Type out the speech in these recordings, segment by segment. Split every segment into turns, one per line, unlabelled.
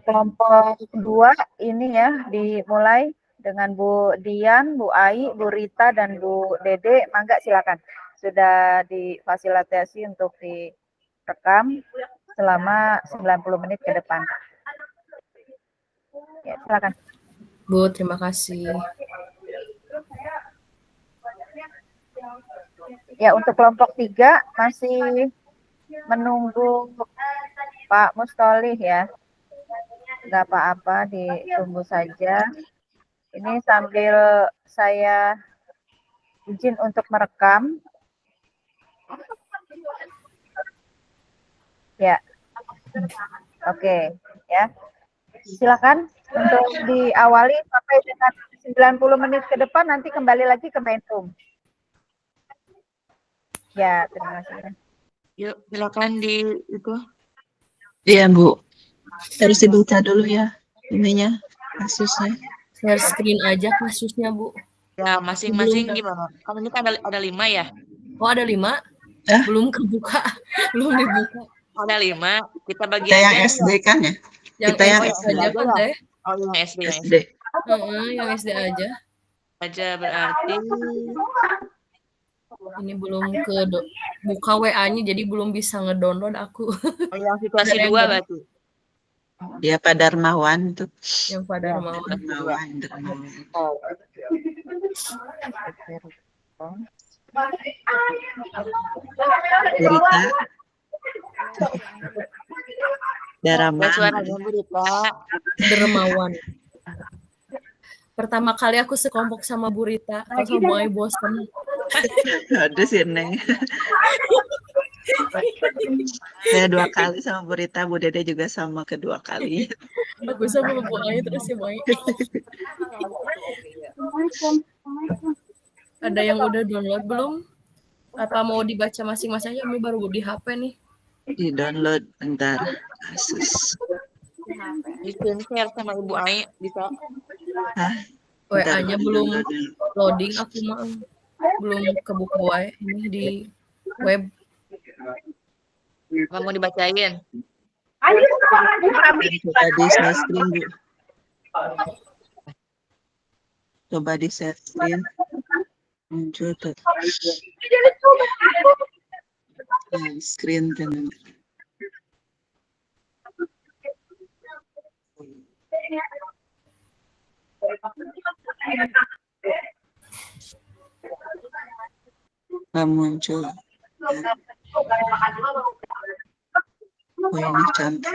Kelompok 2 ini ya dimulai dengan Bu Dian, Bu Ai, Bu Rita, dan Bu Dede. Mangga silakan. Sudah difasilitasi untuk direkam selama 90 menit ke depan. Ya, silakan.
Bu, terima kasih.
Ya, untuk kelompok 3 masih menunggu Pak Mustolih ya. Nggak apa-apa, ditunggu saja. Ini sambil saya izin untuk merekam. Ya, oke, ya. Silakan untuk diawali sampai dengan 90 menit ke depan, nanti kembali lagi ke main room. Ya, terima kasih.
Yuk, silakan di itu.
Iya, Bu. Harus dibaca dulu ya ininya, kasusnya.
Share screen aja kasusnya, Bu.
Ya, masing-masing gimana? Kalau ini kan ada 5 ya?
Oh, ada 5? Belum kebuka. Belum dibuka.
Ada 5. Kita bagi
Kita
aja.
yang SD kan ya?
Yang
Kita yang
SD aja kan, Teh?
Oh, yang SD.
SD.
Yang SD aja.
Aja berarti
ini belum buka WA-nya, jadi belum bisa ngedownload aku.
Oh, yang situasi 2 berarti.
Ya, Pak Darmawan tuh.
Yang Pak Darmawan.
Berita.
Dermawan. Pertama kali aku sekelompok sama Bu Rita, kalau mulai bosan.
Aduh sih, Neng. Saya 2 kali sama Bu Rita, Bu Dede juga sama kedua kali.
Aku sama Bu Ai terus si Mai. Ada yang udah download belum? Apa mau dibaca masing-masing aja? Ini baru di HP nih.
Di download bentar. Kasus.
Di share sama Ibu Ai bisa.
Hah?
WA-nya belum loading, aku mah belum kebuka WA ini di web.
Nggak mau dibacain?
Coba di share screen, Bu. Coba di share screen. Muncul tuh. Nah, screen kan. Nggak muncul. Oh, ini cantik.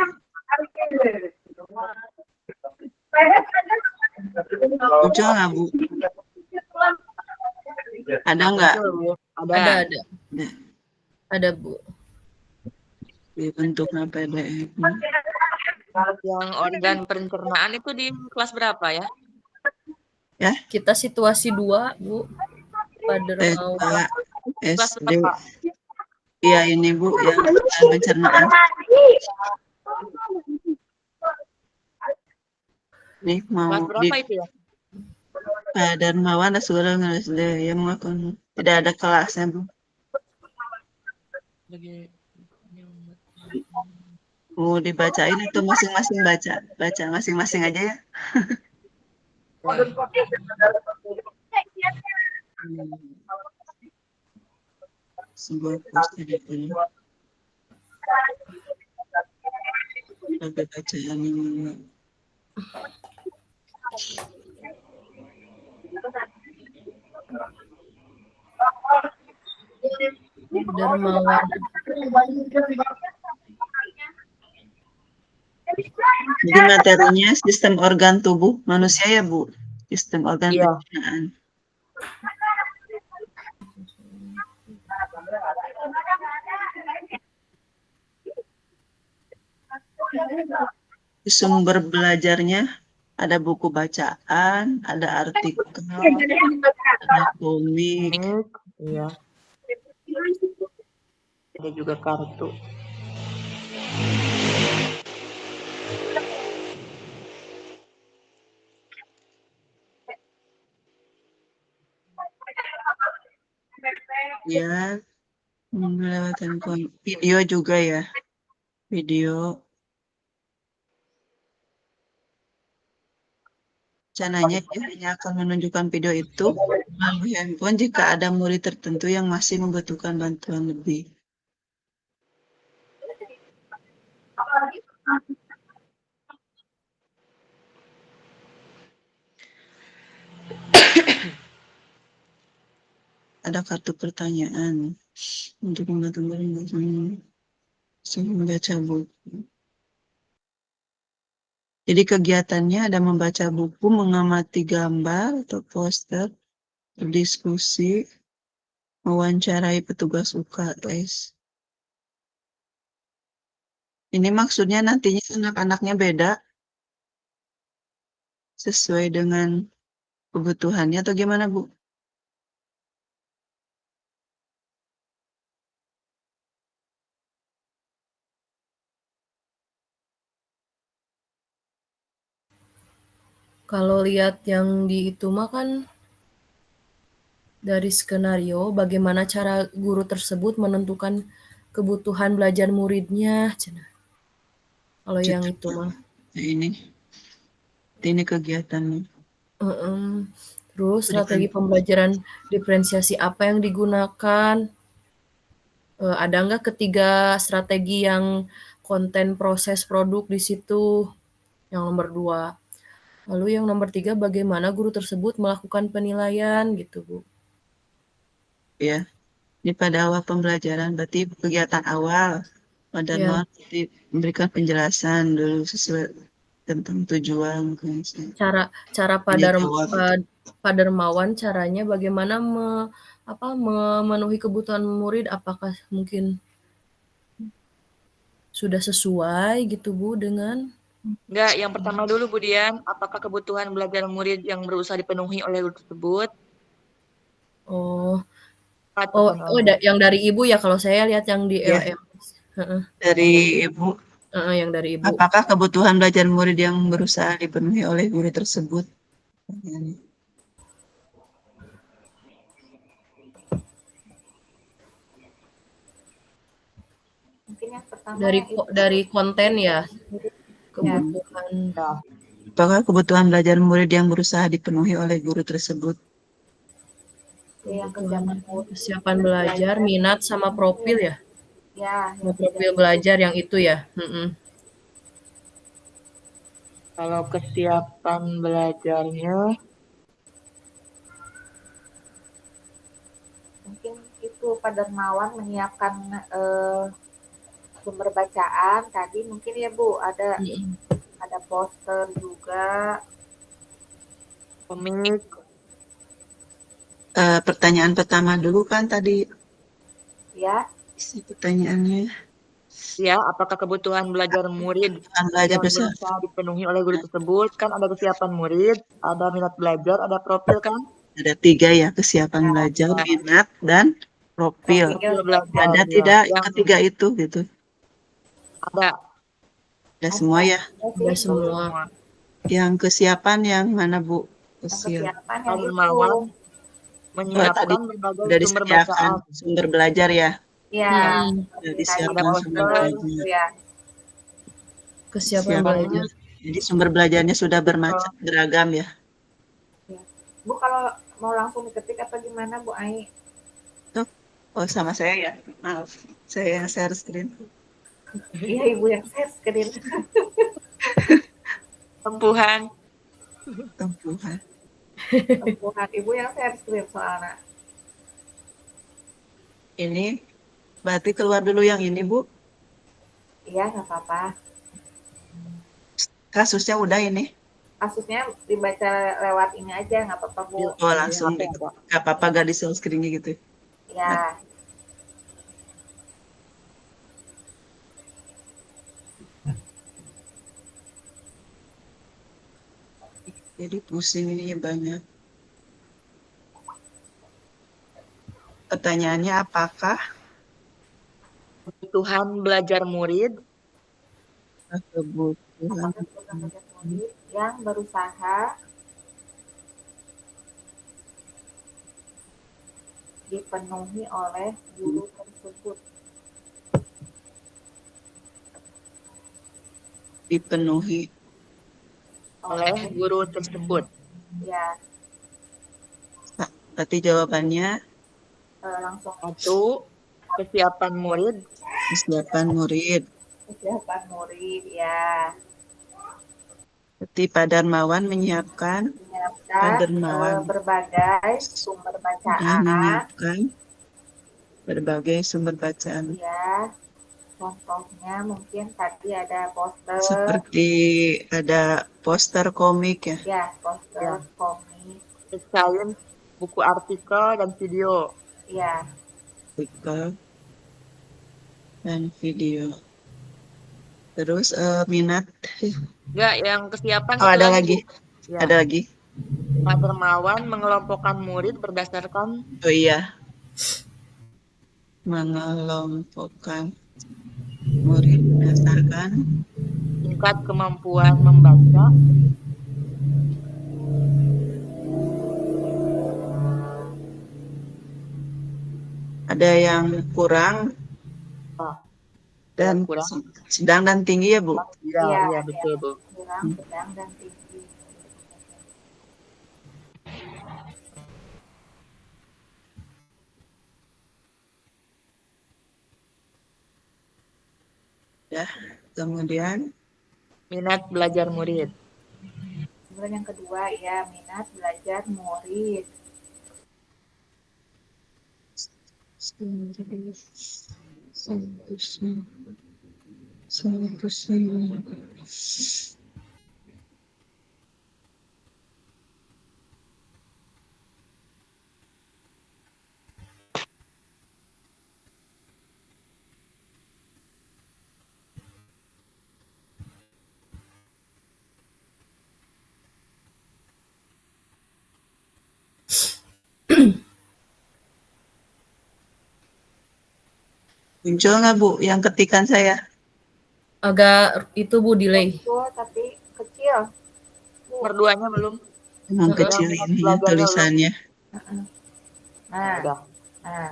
Muncul nggak, Bu? Ada nggak?
Ada.
Ada, Bu.
Di bentuknya PDF.
Yang organ pencernaan itu di kelas berapa ya?
Ya.
Kita situasi 2, Bu.
TK SD. Iya, ini Bu yang pencernaan. Nih mau
kelas berapa itu ya?
Pak Darmawan sudah nulis deh, ya mengaku tidak ada kelasnya, Bu. Mau dibacain itu masing-masing baca masing-masing aja ya. Sebuah post ini. Ada bacaan ini.
Dermawan.
Jadi materinya sistem organ tubuh manusia ya, Bu? Sistem organ pencernaan. Sumber belajarnya ada buku bacaan, ada artikel, ada komik.
Iya. Ada juga kartu.
Ya, melewatkan video juga ya. Video. Rencananya dia hanya akan menunjukkan video itu melalui handphone jika ada murid tertentu yang masih membutuhkan bantuan lebih. Ada kartu pertanyaan untuk membantu murid membaca buku. Jadi kegiatannya ada membaca buku, mengamati gambar atau poster, berdiskusi, mewawancarai petugas UKS. Ini maksudnya nantinya anak-anaknya beda sesuai dengan kebutuhannya atau gimana, Bu?
Kalau lihat yang di itu mah kan dari skenario bagaimana cara guru tersebut menentukan kebutuhan belajar muridnya, cenah. Kalau yang itu mah.
Nah, ini kegiatannya.
Terus strategi pembelajaran diferensiasi apa yang digunakan? Ada nggak ketiga strategi yang konten proses produk di situ? Yang nomor 2. Lalu yang nomor 3, bagaimana guru tersebut melakukan penilaian gitu, Bu?
Ya, ini pada awal pembelajaran, berarti kegiatan awal. Pada
Ya.
nol memberikan penjelasan dulu sesuai tentang tujuan.
Cara Padermawan caranya bagaimana memenuhi kebutuhan murid, apakah mungkin sudah sesuai gitu, Bu, dengan
Enggak, yang pertama dulu Bu Dian, apakah kebutuhan belajar murid yang berusaha dipenuhi oleh guru tersebut?
oh
Atau
yang dari Ibu ya, kalau saya lihat yang di
Ya,
LMS. Heeh,
dari Ibu,
yang dari Ibu.
apakah kebutuhan belajar murid yang berusaha dipenuhi oleh guru tersebut?
Mungkin yang pertama
Dari konten ya, kebutuhan.
Apakah kebutuhan belajar murid yang berusaha dipenuhi oleh guru tersebut?
yang
Kesiapan belajar, minat sama profil ya.
Ya,
Sama profil belajar yang itu ya.
kalau kesiapan belajarnya
mungkin itu Pak Dermawan menyiapkan sumber bacaan tadi mungkin ya Bu, ada poster juga.
komik.
Pertanyaan pertama dulu kan tadi.
Ya.
Isi pertanyaannya.
Ya, apakah kebutuhan belajar murid
Belajar
yang
besar.
berusaha dipenuhi oleh guru tersebut? Kan ada kesiapan murid, ada minat belajar, ada profil kan?
Ada 3 ya, kesiapan belajar, minat, dan profil.
Profil belajar.
Ada tidak yang ketiga itu gitu?
Ada.
Ada semua ya?
Ada semua.
Yang kesiapan yang mana Bu?
Kesiapan yang
Dermawan menyiapkan berbagai sumber bacaan.
Sumber belajar ya?
Ya.
Jadi siapkan sumber belajar.
Ya.
Kesiapan belajar.
Jadi sumber belajarnya sudah beragam ya?
Bu kalau mau langsung diketik apa gimana Bu Ai?
Oh sama saya ya? Maaf, saya yang share screen.
Iya Ibu yang share screen.
Tempuhan.
Ibu yang share screen soalnya.
Ini berarti keluar dulu yang ini Bu?
Iya nggak apa-apa.
Kasusnya udah ini?
Kasusnya dibaca lewat ini aja nggak apa-apa Bu.
Oh langsung deh, nggak apa-apa gak di share screen-nya gitu?
Ya.
Jadi pusing ini banyak. Pertanyaannya apakah
kebutuhan belajar murid
yang berusaha dipenuhi oleh guru tersebut.
oleh guru tersebut.
Ya,
Berarti jawabannya
langsung
1. Kesiapan murid.
kesiapan murid.
kesiapan murid ya.
Berarti Pak Darmawan menyiapkan, Pak
Menyiapkan
Darmawan
berbagai sumber
sudah
bacaan.
menyiapkan berbagai sumber bacaan.
Ya, contohnya mungkin tadi ada poster,
Seperti ada poster komik ya,
ya poster
Ya.
komik,
Science, buku artikel, dan video.
ya.
artikel, dan video. Terus minat.
Enggak, yang kesiapan
Oh,
itu
ada
lagi,
lagi.
Bu. Ya.
Ada lagi.
Pak Darmawan mengelompokkan murid berdasarkan
Oh iya. Mengelompokkan murid berdasarkan
tingkat kemampuan membaca,
ada yang kurang
ah,
dan
kurang.
sedang dan tinggi ya, Bu.
Iya,
Iya,
iya betul, Bu.
kurang, sedang, dan tinggi.
Ya. Kemudian
Minat belajar murid.
Kemudian yang kedua ya, minat belajar murid.
muncul nggak, Bu, yang ketikan saya?
Agak itu Bu delay.
Muncul tapi kecil.
Nomor 2-nya belum.
Memang
Heeh.
kecil
Minat
ini ya,
belajarnya belum.
tulisannya.
Nah,
Udah.
nah,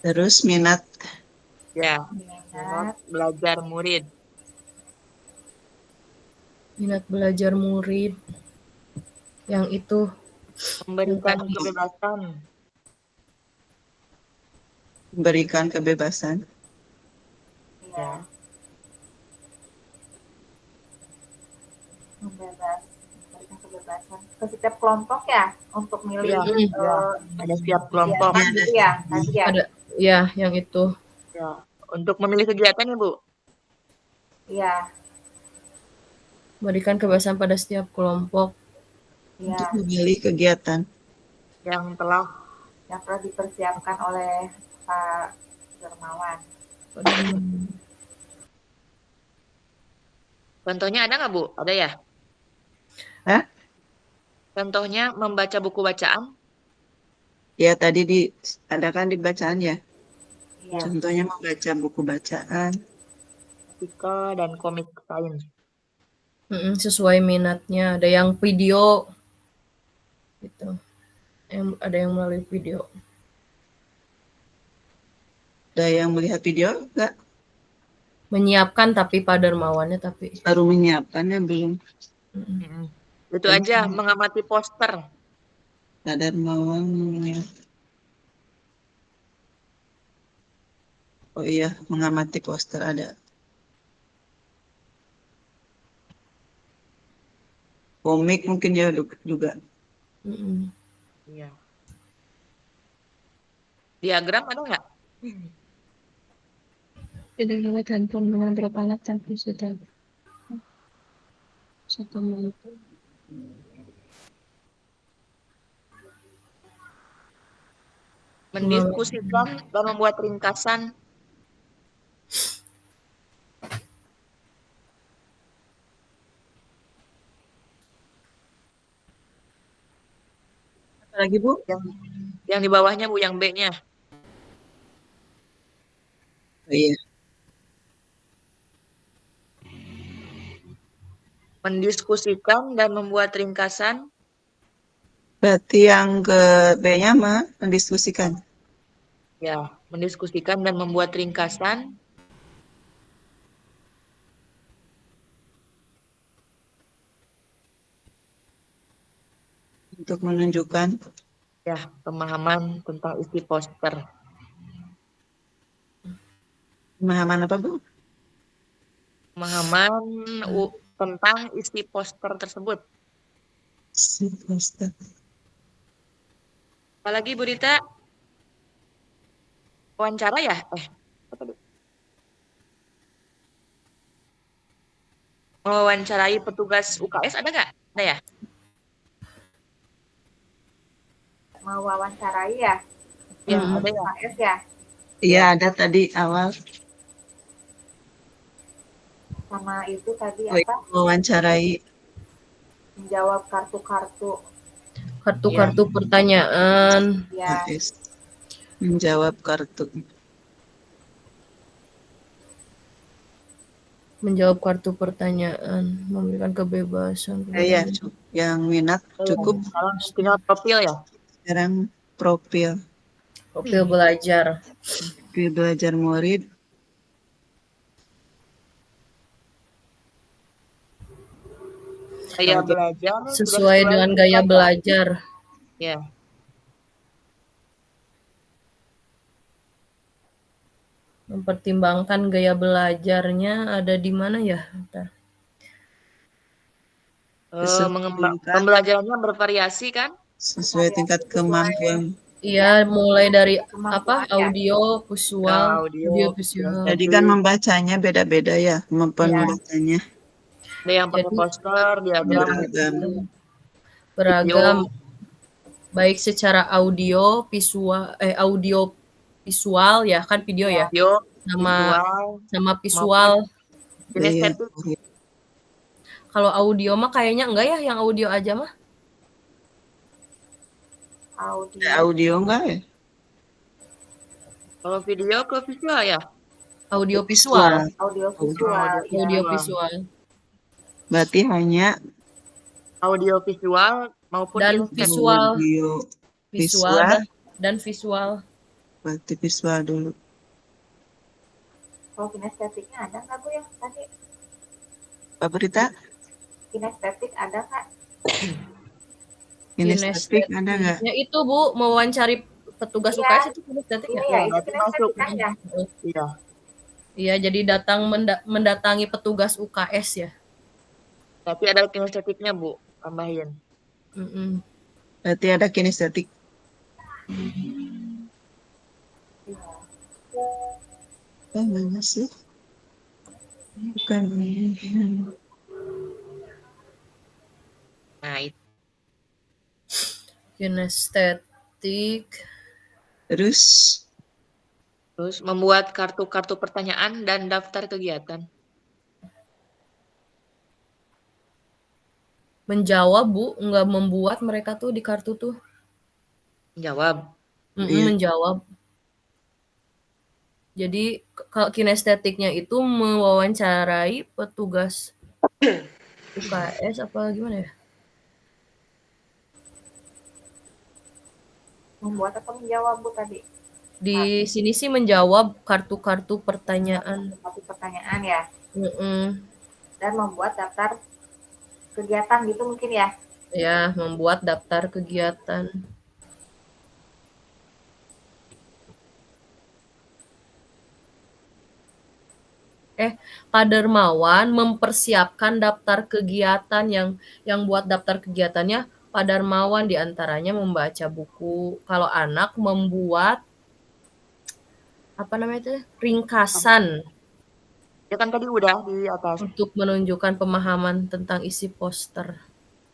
Terus minat
Ya,
minat
minat belajar murid.
Minat belajar murid. Yang itu
Memberikan
Yang tadi.
kebebasan.
memberikan kebebasan.
ya, memberikan kebebasan ke setiap kelompok ya untuk milih
Iya, ya. Ada setiap kelompok.
kegiatan gitu ya, tadi ya.
ada ya yang itu.
Ya. Untuk memilih kegiatan ya, Bu.
Iya,
Memberikan kebebasan pada setiap kelompok.
iya,
Untuk memilih kegiatan.
Yang telah
yang telah dipersiapkan oleh Pak Darmawan.
contohnya ada nggak, Bu? Ada ya?
Hah?
Contohnya membaca buku bacaan.
Ya, tadi ada kan di bacaan ya.
Iya,
Contohnya membaca buku bacaan.
Artikel dan komik sains.
Sesuai minatnya. Ada yang video gitu. Ada yang melalui video.
Ada yang melihat video enggak?
Menyiapkan tapi Pak Darmawannya tapi.
Baru menyiapkannya belum.
Itu aja, mengamati poster.
Pak Darmawan menyiapkan. Oh iya, mengamati poster ada. Komik mungkin ya juga.
Iya. Diagram ada nggak?
Tidak lewat handphone dengan berapa alat tapi sudah 1 menit.
Mendiskusikan dan membuat ringkasan.
Apa lagi, Bu?
Yang di bawahnya, Bu, yang B-nya.
Oh iya.
Mendiskusikan dan membuat ringkasan.
Berarti yang ke B-nya mah mendiskusikan.
Ya, mendiskusikan dan membuat ringkasan.
Untuk menunjukkan
ya pemahaman tentang isi poster.
pemahaman apa, Bu?
Pemahaman tentang isi poster tersebut.
Si poster.
Apalagi Bu Rita? Wawancara ya? Apa tuh? Mewawancarai petugas UKS ada nggak? Ada ya?
Mau wawancarai ya?
Ya,
Mm-mm.
ada ya.
KS ya?
Iya, ada tadi awal.
Sama itu tadi
Oh,
apa?
mewawancarai.
Menjawab kartu-kartu.
Kartu-kartu pertanyaan.
Ya,
KS. Menjawab kartu.
Menjawab kartu pertanyaan, memberikan kebebasan.
Iya, yang minat cukup.
Sekarang tinggal profil ya.
Sekarang profil
Profil belajar.
belajar murid.
Gaya belajar
Sesuai dengan gaya belajar.
Ya.
Mempertimbangkan gaya belajarnya ada di mana ya? Bentar.
Pembelajarannya bervariasi kan?
Sesuai tingkat kemampuan.
Iya, mulai dari
Kemampuan ya.
audio, visual,
Audio,
visual.
Jadi kan membacanya beda-beda ya, kemampuan membacanya.
Ada yang pakai
Jadi,
poster, diagram,
Beragam.
beragam, baik secara audio, visual ya kan video ya,
video,
sama visual.
Iya.
Kinestetik.
Kalau audio mah kayaknya enggak ya, yang audio aja mah.
Audio enggak ya?
Kalau video ke visual ya?
Audio visual.
Audio visual.
Audio visual.
Berarti hanya
Audio visual maupun
Dan
kinesthetik.
visual.
audio
Visual dan visual.
Berarti visual dulu.
Kalau kinestetiknya ada nggak Bu ya tadi?
Pak Berita,
Kinestetik ada nggak?
kinestetik ada nggak?
Ya itu Bu, mewawancari petugas
Iya.
UKS itu kinestetik
Ini
ya?
ya, itu
berarti masuk.
kinestetik kan ya?
Iya.
Iya, jadi datang mendatangi petugas UKS ya.
Tapi ada kinestetiknya Bu, tambahin.
Mm-mm.
Berarti ada kinestetik. Mana sih? Bukan.
Nah, itu.
Kinestetik.
Terus
Membuat kartu-kartu pertanyaan dan daftar kegiatan.
Menjawab Bu, nggak membuat mereka tuh di kartu tuh.
Menjawab.
Iya.
Menjawab. Jadi kalau kinestetiknya itu mewawancarai petugas UKS apa gimana ya?
Membuat atau menjawab Bu tadi?
Di sini sih menjawab kartu-kartu pertanyaan.
Kartu pertanyaan ya.
Mm-mm.
Dan membuat daftar kegiatan gitu mungkin ya.
Ya, membuat daftar kegiatan. Pak Darmawan mempersiapkan daftar kegiatan yang buat daftar kegiatannya Pak Darmawan diantaranya membaca buku. Kalau anak membuat apa namanya itu ringkasan
Ya kan tadi udah di atas.
untuk menunjukkan pemahaman tentang isi poster.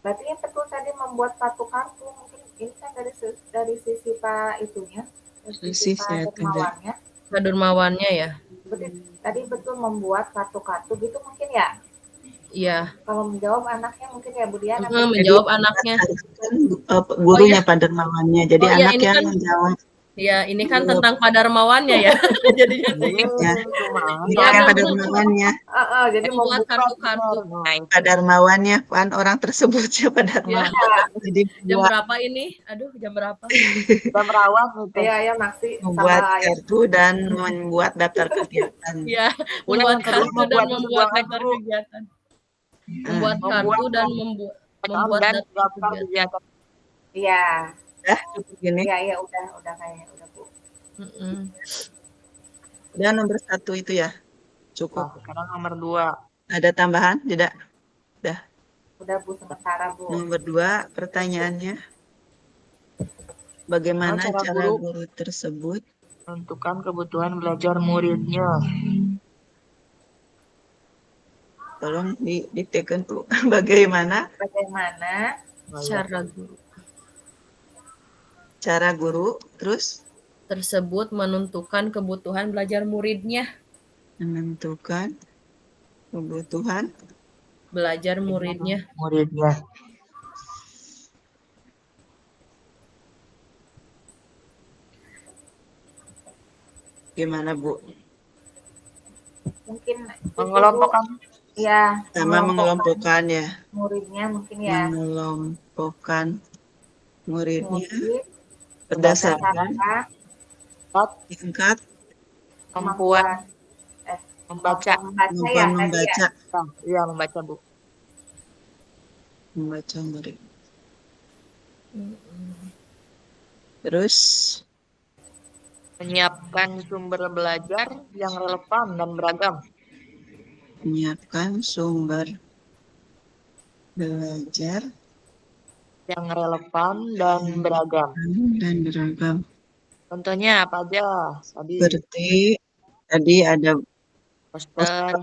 Berarti yang betul tadi membuat kartu-kartu mungkin ini kan dari sisi Pak itunya, dari sisi Pak Darmawannya.
Pak Darmawannya ya.
Tadi betul membuat kartu-kartu gitu mungkin ya.
Iya.
Kalau menjawab anaknya mungkin ya Bu Dian.
Menjawab anaknya.
Gurunya Pak Darmawannya. Jadi anak
ini
yang
kan,
menjawab.
Ya, ini kan tentang Pak Darmawannya ya. Jadinya
Ya. Ini kan Pak Darmawannya.
Jadi
membuat kartu-kartu.
Pak Darmawannya, kan orang tersebut ya Pak Darmawan.
Jadi jam berapa ini? Aduh, jam berapa?
Jam rawat gitu.
Iya, Maksi.
Membuat kartu dan membuat daftar kegiatan.
Iya, membuat kartu dan membuat daftar kegiatan. Membuat kartu dan membuat daftar kegiatan.
Iya,
Cukup gini.
iya udah kayaknya udah Bu.
Mm-mm.
Udah nomor 1 itu ya. Cukup.
Nah, sekarang nomor 2.
Ada tambahan? Tidak. Udah.
Udah Bu sementara Bu.
Nomor 2 pertanyaannya. Bagaimana
Cara
cara
guru
guru tersebut
menentukan kebutuhan belajar muridnya?
tolong didiktekan tuh bagaimana
Bagaimana
Cara guru
cara guru terus
tersebut menentukan kebutuhan belajar muridnya.
menentukan kebutuhan
Belajar muridnya.
Muridnya.
gimana Bu?
mungkin itu Bu.
Mengelompokkan
Ya,
Sama mengelompokkan ya.
muridnya mungkin ya.
Mengelompokkan muridnya
Murid
berdasarkan tingkat
kemampuan membaca.
membaca ya
kemampuan
tadi ya.
membaca
Iya, membaca, Bu.
membaca murid. Terus
Menyiapkan sumber belajar yang relevan dan beragam.
menyiapkan sumber belajar
Yang relevan dan beragam.
dan beragam.
Contohnya apa aja? Tadi
Seperti tadi ada
poster,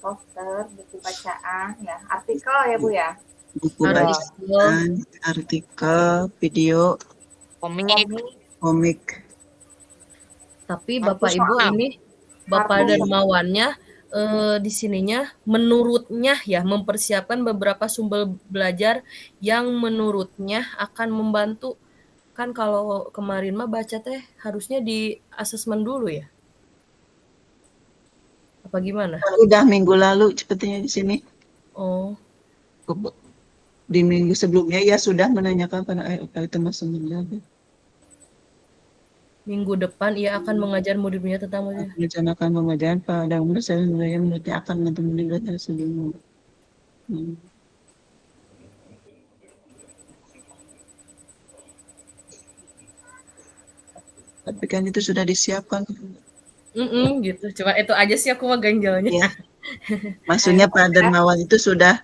Poster, buku bacaan ya, artikel ya Bu ya.
buku
Ada.
bacaan, artikel, video,
komik,
komik.
Tapi
Kartu
Bapak Ibu
soal.
ini Bapak
Kartu
Darmawannya di sininya menurutnya ya mempersiapkan beberapa sumber belajar yang menurutnya akan membantu. Kan kalau kemarin mah baca teh harusnya di asesmen dulu ya. Apa gimana?
Udah minggu lalu sepertinya di sini.
Oh,
Di minggu sebelumnya ya sudah menanyakan pada teman-teman.
minggu depan ia akan mengajar murid-muridnya tentang
Merencanakan pengajaran pada umur saya muridnya akan menemani belajar sebelum. Tapi kan itu sudah disiapkan.
gitu. Cuma itu aja sih aku mah ganjalnya.
Ya. Maksudnya Pak Darmawan itu sudah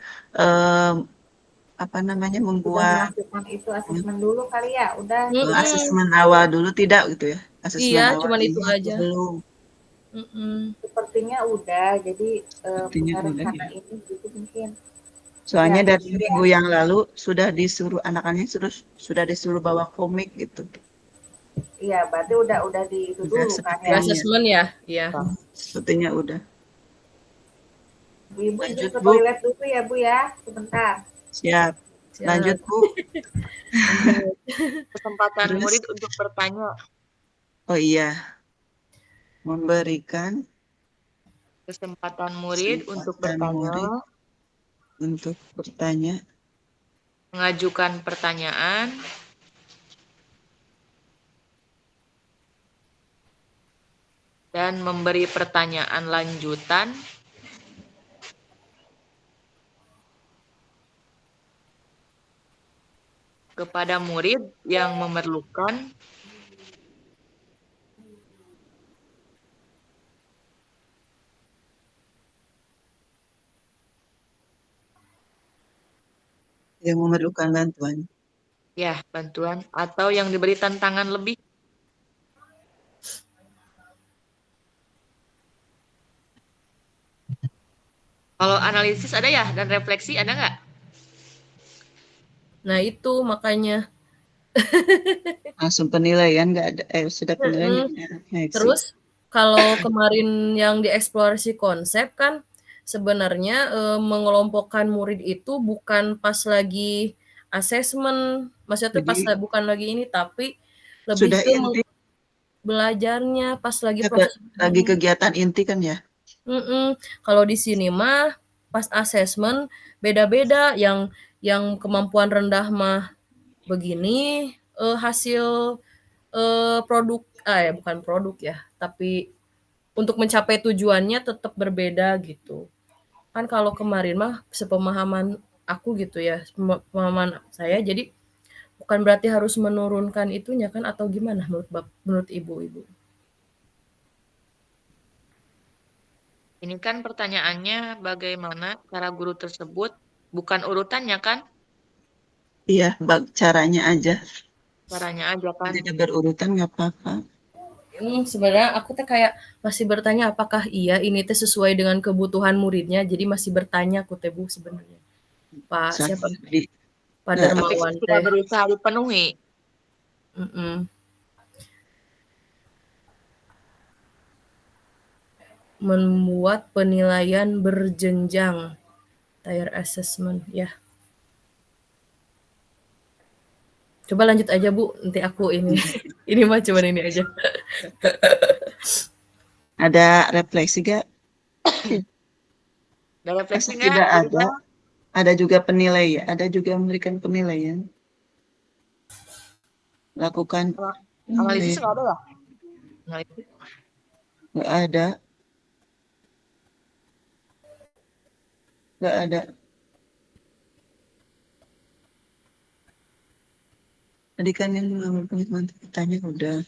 membuat
melakukan itu asesmen dulu kali ya, udah.
asesmen awal dulu tidak gitu ya? Asesmen
Iya,
awal
cuman itu
ini
aja.
belum.
Sepertinya udah, jadi
Sepertinya
punya
udah,
rencana ini gitu mungkin.
Soalnya
Ya,
dari minggu yang lalu sudah disuruh anak-anaknya sudah disuruh bawa komik gitu.
Iya, berarti udah di itu
Udah
dulu kan
seperti
ya.
Asesmen ya, iya.
Sepertinya udah.
Bu Ibu
Lanjut,
izin ke
Bu.
toilet dulu ya Bu ya, sebentar.
Siap. Lanjut Bu.
kesempatan
Terus?
murid untuk bertanya.
Oh iya. Memberikan
Kesempatan murid untuk
Kesempatan
bertanya,
murid untuk bertanya,
mengajukan pertanyaan, dan memberi pertanyaan lanjutan kepada murid yang memerlukan
yang memerlukan bantuan.
ya bantuan atau yang diberi tantangan lebih. Kalau analisis ada ya dan refleksi ada nggak?
Nah, itu makanya.
Langsung penilaian nggak ada, sudah penilaian.
Terus kalau kemarin yang dieksplorasi konsep kan sebenarnya mengelompokkan murid itu bukan pas lagi asesmen, maksudnya pas bukan lagi ini, tapi lebih
sudah
ke
inti,
belajarnya pas lagi
ya,
proses
lagi kegiatan inti kan ya.
Kalau di sini mah pas asesmen beda-beda, yang kemampuan rendah mah begini hasil produk bukan produk ya, tapi untuk mencapai tujuannya tetap berbeda gitu. Kan kalau kemarin mah sepemahaman aku gitu ya, pemahaman saya. Jadi bukan berarti harus menurunkan itunya kan atau gimana menurut ibu-ibu?
Ini kan pertanyaannya bagaimana cara guru tersebut, bukan urutannya kan,
Iya, caranya aja.
caranya aja kan.
Tidak berurutan nggak apa-apa.
Sebenarnya aku teh kayak masih bertanya apakah iya ini teh sesuai dengan kebutuhan muridnya. Jadi masih bertanya aku teh Bu sebenarnya. Pak
Saya
siapa?
di
Pak
nggak
Tapi
Darmawan
sudah
teh.
berusaha dipenuhi.
Mm-mm. Membuat penilaian berjenjang, tier assessment ya. Coba lanjut aja Bu, nanti aku ini ini mah cuman ini aja.
ada refleksi gak?
Ada refleksi
Masa
nggak?
tidak
Bu
ada?
Ida?
Ada juga penilaian, ada juga memberikan penilaian. Lakukan
Analisis
penilaian.
nggak ada lah. Analisis.
Nggak ada. Nggak ada. Tadi kan yang mengambil penghitungan tanya udah.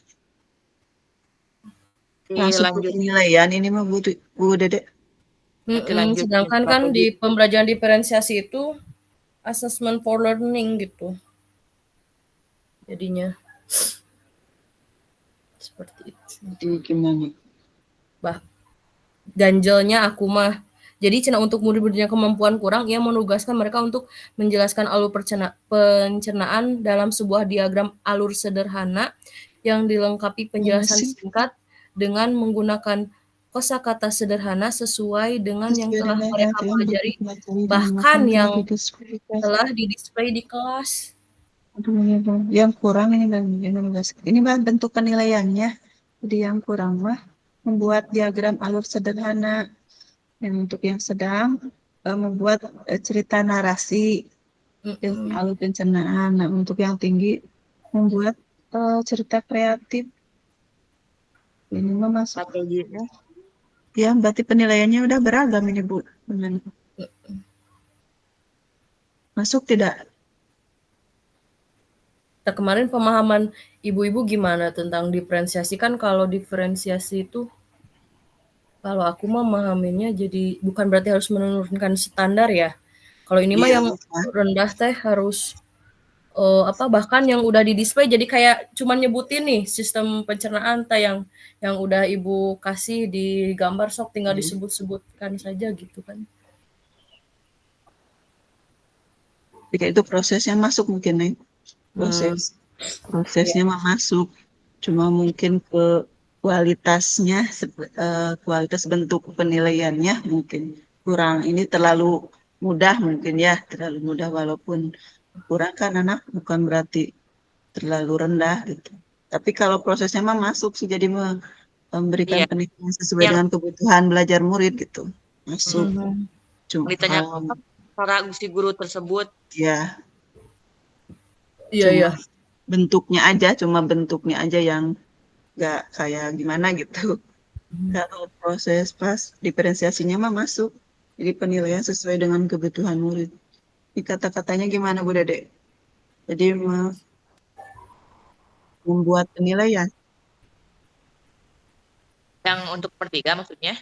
Langsung ke
Lanjut,
penilaian ini mah Bu Dede.
nanti lanjut
Sedangkan kan
strategi.
di pembelajaran diferensiasi itu assessment for learning gitu. Jadinya seperti itu.
Jadi gimana?
Ganjelnya aku mah. Jadi cina untuk murid-murid yang kemampuan kurang, ia menugaskan mereka untuk menjelaskan alur pencernaan dalam sebuah diagram alur sederhana yang dilengkapi penjelasan singkat dengan menggunakan kosakata sederhana sesuai dengan yang telah mereka pelajari, bahkan yang telah didisplay di kelas.
Yang kurang ini ini mah bentuk penilaiannya. Jadi yang kurang mah membuat diagram alur sederhana. Yang untuk yang sedang membuat cerita narasi alur pencernaan. Nah, untuk yang tinggi membuat cerita kreatif. Ini mah masuk.
Strateginya.
Ya, berarti penilaiannya udah beragam ini Bu. Masuk tidak?
Nah, kemarin pemahaman ibu-ibu gimana tentang diferensiasi? Kan kalau diferensiasi itu, kalau aku mah memahaminnya jadi bukan berarti harus menurunkan standar ya. Kalau ini mah
Iya,
yang rendah teh harus bahkan yang udah di display jadi kayak cuman nyebutin nih sistem pencernaan teh yang udah ibu kasih di gambar sok tinggal disebut-sebutkan saja gitu kan.
Jika itu prosesnya masuk mungkin nih. Prosesnya mah masuk. Cuma mungkin ke kualitasnya, kualitas bentuk penilaiannya mungkin kurang. Ini terlalu mudah mungkin ya, terlalu mudah walaupun kurang kan anak bukan berarti terlalu rendah gitu. Tapi kalau prosesnya mah masuk sih jadi memberikan
Iya.
penilaian sesuai
Yang
dengan kebutuhan belajar murid gitu. Masuk. Cuma
ditanya cara si guru tersebut.
ya
Iya.
cuma bentuknya aja yang nggak kayak gimana gitu. Kalau proses pas diferensiasinya mah masuk. Jadi penilaian sesuai dengan kebutuhan murid. Ini kata-katanya gimana Bu Dede? Jadi membuat penilaian.
Yang untuk pertiga maksudnya.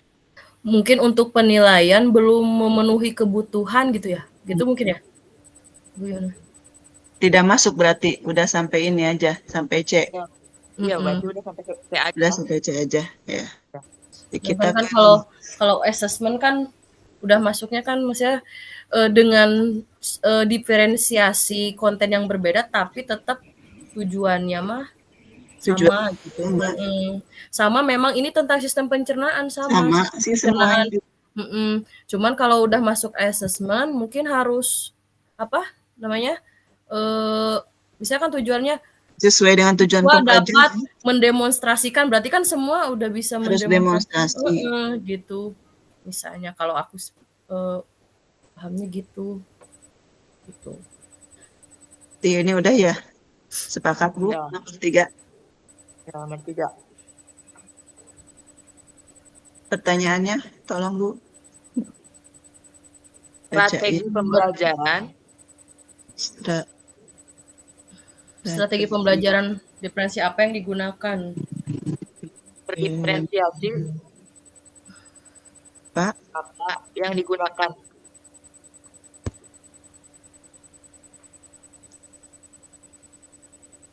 Mungkin untuk penilaian belum memenuhi kebutuhan gitu ya. Gitu mungkin ya.
Tidak masuk berarti udah sampai ini aja, sampai C.
Iya, berarti udah sampai C aja.
Udah sampai C aja, ya. Jadi kita
kan kalau assessment kan udah masuknya kan maksudnya dengan diferensiasi konten yang berbeda tapi tetap tujuannya mah sama gitu. Sama memang ini tentang sistem pencernaan
sama sih
pencernaan.
semuanya.
Cuman kalau udah masuk assessment mungkin harus misalkan tujuannya
sesuai dengan tujuan
dapat
pembelajaran.
mendemonstrasikan berarti kan semua udah bisa
Harus
mendemonstrasi
demonstrasi.
gitu. Misalnya kalau aku pahamnya gitu.
Ini udah ya. Sepakat Bu, nomor 3.
Nomor 3.
Pertanyaannya tolong Bu.
Strategi pembelajaran
Strategi pembelajaran diferensiasi apa yang digunakan?
berdiferensiasi
Pak,
apa yang digunakan?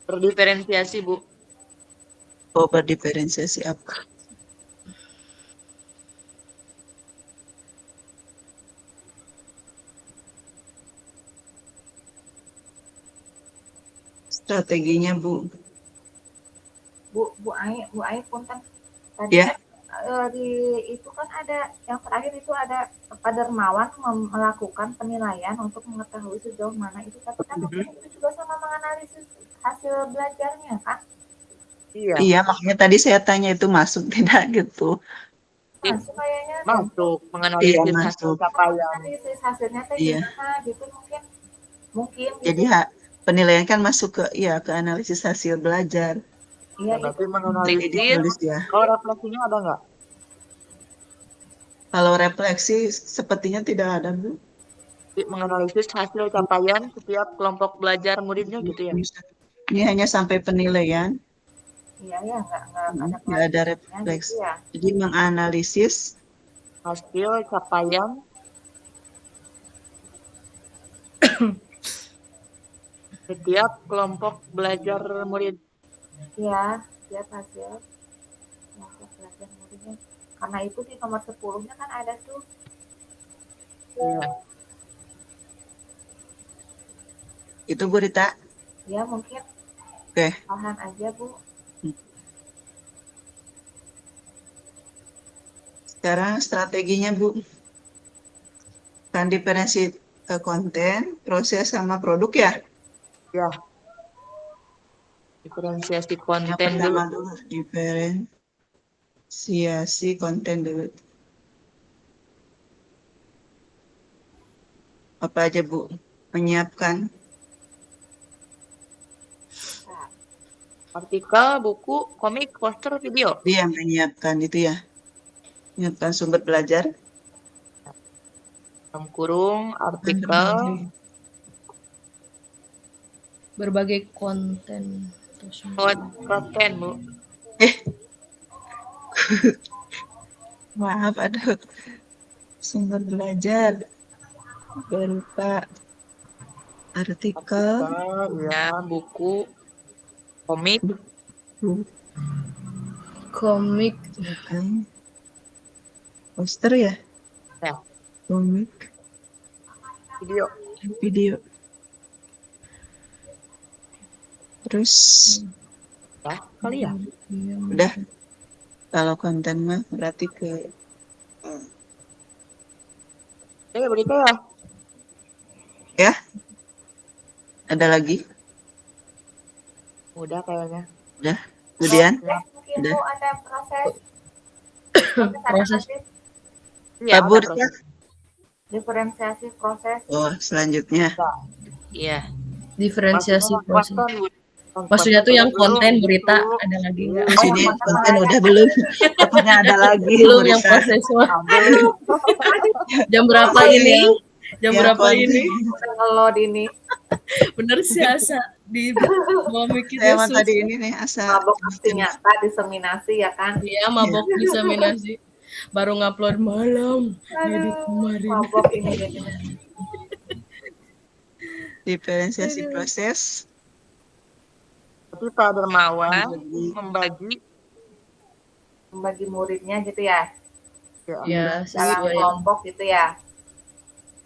Berdiferensiasi, Bu.
berdiferensiasi apa? Strateginya, Bu.
Bu Ai punten. Tadi
Ya.
kan di itu kan ada yang terakhir itu ada Pak Dermawan melakukan penilaian untuk mengetahui sejauh mana itu, tapi kan mungkin itu juga sama menganalisis hasil belajarnya kan?
Iya.
Iya, makanya tadi saya tanya itu masuk tidak gitu.
Masuk kayaknya deh.
Masuk menganalisis
Iya,
hasil
masuk.
capaian.
Menganalisis hasilnya teh
Iya.
gimana gitu mungkin
Jadi
gitu.
penilaian kan masuk ke analisis hasil belajar.
Iya
Berarti
itu.
menganalisis.
Ditulis ya.
Kalau refleksinya ada nggak?
Kalau refleksi sepertinya tidak ada, Bu.
Menganalisis hasil capaian setiap kelompok belajar muridnya gitu ya?
Ini hanya sampai penilaian,
Iya ya nggak
nggak ada
gitu
refleksi.
ya.
Jadi menganalisis
Hasil capaian setiap kelompok belajar murid.
Iya, lihat hasil kelompok belajar muridnya. Karena itu di nomor 10-nya kan ada tuh.
Iya.
itu, Bu Rita.
Ya mungkin
Oke.
bahan aja, Bu.
Sekarang strateginya, Bu. Kan diferensi konten, proses sama produk ya.
Ya. Diferensiasi
Yang
konten dulu.
pertama dulu diferensiasi konten dulu. Apa aja, Bu? Menyiapkan
Artikel, buku, komik, poster, video.
dia yang menyiapkan itu ya. Menyiapkan sumber belajar.
Dalam kurung, artikel,
Berbagai konten.
konten, Bu.
Maaf, ada sumber belajar berupa artikel,
Ya, buku, komik,
Komik.
poster ya,
ya,
komik, video. Terus
ya, kali ya.
udah, kalau konten mah berarti ke
Berita ya.
ya. Ada lagi?
Udah kayaknya.
Udah. Kemudian
Mungkin
udah.
Bu ada proses
Proses.
Iya,
Kabur
udah
ya.
diferensiasi proses.
Oh, selanjutnya.
Iya.
Diferensiasi
Maksudnya
proses.
konten, Bu.
Maksudnya tuh yang
Belum,
konten berita
belum.
ada lagi nggak?
Di sini konten udah belum. Katanya ada lagi.
Belum yang
Berita.
proses mah.
Belum.
Jam berapa ini? Jam
Ya,
berapa
konten.
ini?
Kalau dini
Bener sih Asa di mau mikir
Saya mah tadi ini nih asal
mabok aksi nyata diseminasi ya kan.
Iya, mabok diseminasi. Baru ngupload malam. Jadi kemarin.
Mabok ini jadinya.
diferensiasi proses.
Tapi Pak Dermawan membagi
muridnya gitu ya.
Ya,
Dalam
sesuai.
kelompok gitu ya.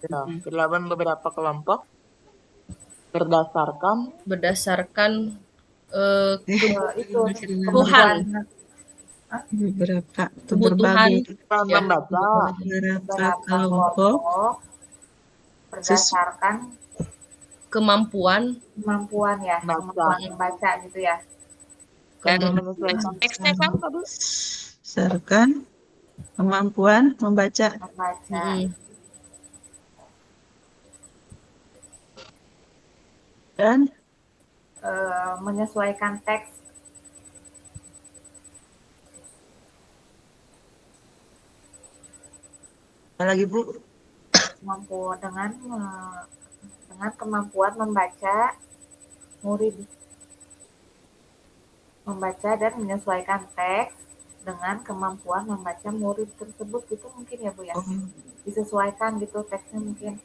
ke dalam beberapa kelompok berdasarkan
Itu
kebutuhan
Beberapa
Kebutuhan.
berbagai
membaca
beberapa kelompok
berdasarkan
kemampuan
ya,
Baca.
kemampuan membaca gitu ya.
dan menyesuaikan teksnya kan tadi.
berdasarkan kemampuan membaca. Dan
Menyesuaikan teks.
apa lagi, Bu?
dengan kemampuan membaca murid membaca dan menyesuaikan teks dengan kemampuan membaca murid tersebut gitu mungkin ya Bu ya.
Oh,
Disesuaikan gitu teksnya mungkin.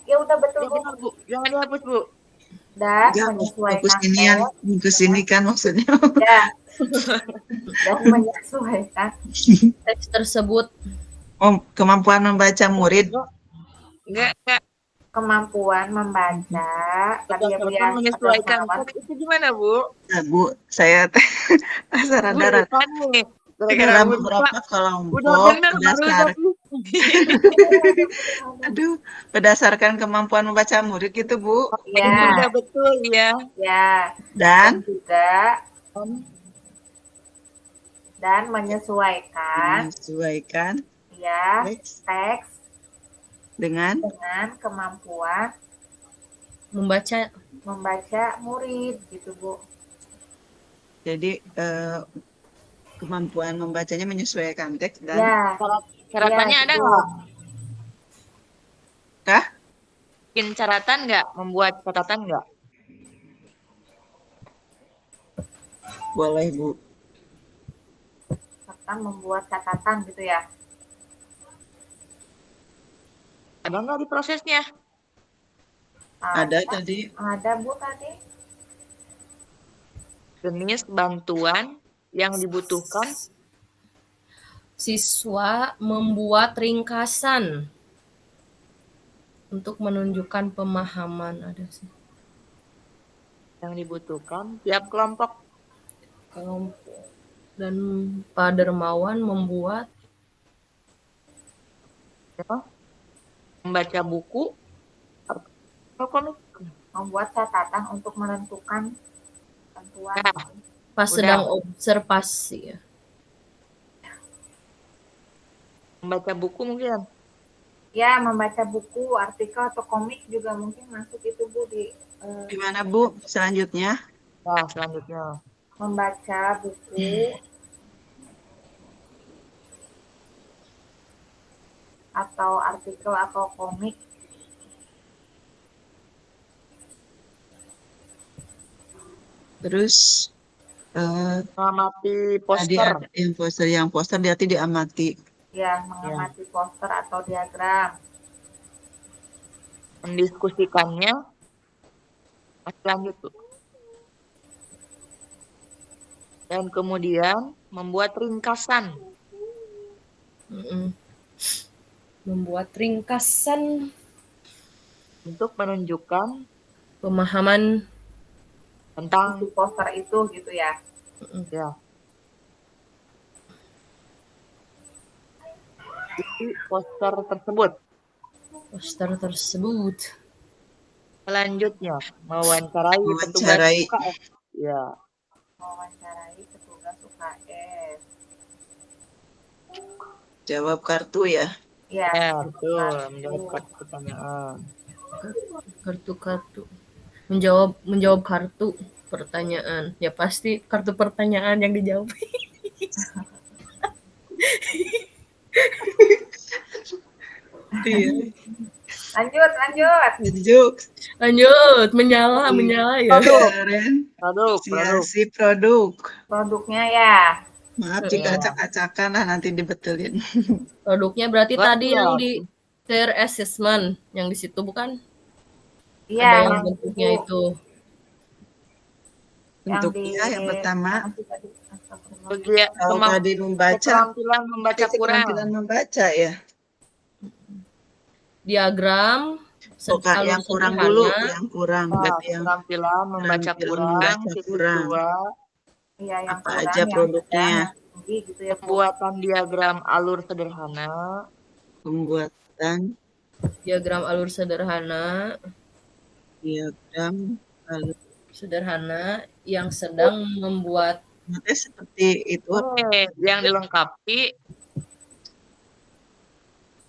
Ya udah betul
Ya
Bu.
benar Bu, jangan dihapus Bu.
Dan
enggak, fokus
menyesuaikan
ini yang
teks
ke sini kan maksudnya.
ya dan menyesuaikan
Teks tersebut
Oh, kemampuan membaca murid.
Enggak.
kemampuan membaca tadi ya Bu ya
Berdasarkan menyesuaikan
Saudara
teks itu gimana Bu?
Nah, Bu, saya
Bu,
rada
kan nih. Gara-gara
dalam
Bu
beberapa
Dita, udah
kelompok
bener baru tapi.
berdasarkan kemampuan membaca murid gitu, Bu.
Ini
ya
udah betul ya.
ya
Dan
juga dan menyesuaikan
menyesuaikan
ya
teks
teks
dengan
dengan kemampuan
membaca
membaca murid gitu Bu.
jadi kemampuan membacanya menyesuaikan teks dan
Ya,
Caratannya
iya,
ada
gitu.
nggak?
kah?
Bikin catatan nggak? Membuat catatan nggak?
Boleh, Bu.
Serta membuat catatan gitu ya.
Ada nggak di prosesnya?
Ada tadi.
Ada Bu tadi.
Jenis bantuan yang dibutuhkan.
siswa membuat ringkasan untuk menunjukkan pemahaman ada sih.
Yang dibutuhkan tiap kelompok.
Kelompok. Dan Pak Dermawan membuat
Ya. Membaca buku atau komik.
Membuat catatan untuk menentukan bantuan.
Nah.
pas
Udah.
sedang observasi ya.
Membaca buku mungkin.
Ya, membaca buku, artikel atau komik juga mungkin masuk itu Bu di
Di mana, Bu? Selanjutnya?
Nah, selanjutnya.
membaca buku atau artikel atau komik.
Terus
Mengamati
tadi
poster.
ada yang poster berarti diamati.
Ya, mengamati poster atau diagram.
Mendiskusikannya. Masih lanjut tuh. Dan kemudian membuat ringkasan.
Membuat ringkasan
Untuk menunjukkan
pemahaman
tentang
Isi poster itu gitu ya.
ya. Isi poster tersebut. Selanjutnya mewawancarai petugas UKS. Ya.
Mewawancarai petugas UKS.
Jawab kartu ya.
Ya,
Ya, betul. Menjawab kartu pertanyaan.
kartu menjawab kartu pertanyaan. Ya pasti kartu pertanyaan yang dijawab.
Iya.
Lanjut.
Menyala ya.
Produk.
Si produk.
Produknya ya.
Maaf jika acak-acakan lah nanti dibetulin.
Produknya berarti
Betul.
tadi yang di peer assessment yang di situ bukan?
Iya,
Ada yang bentuknya itu.
Bentuknya yang pertama
Kalau
tadi membaca,
keterampilan membaca kurang.
keterampilan membaca ya.
Diagram
Yang kurang dulu, yang kurang. Berarti yang
Keterampilan membaca kurang. Kedua,
Iya, yang
apa
kurang,
aja
yang
produknya.
tinggi gitu ya.
pembuatan diagram alur sederhana.
Pembuatan
diagram alur sederhana yang sedang membuat
seperti itu.
Yang dilengkapi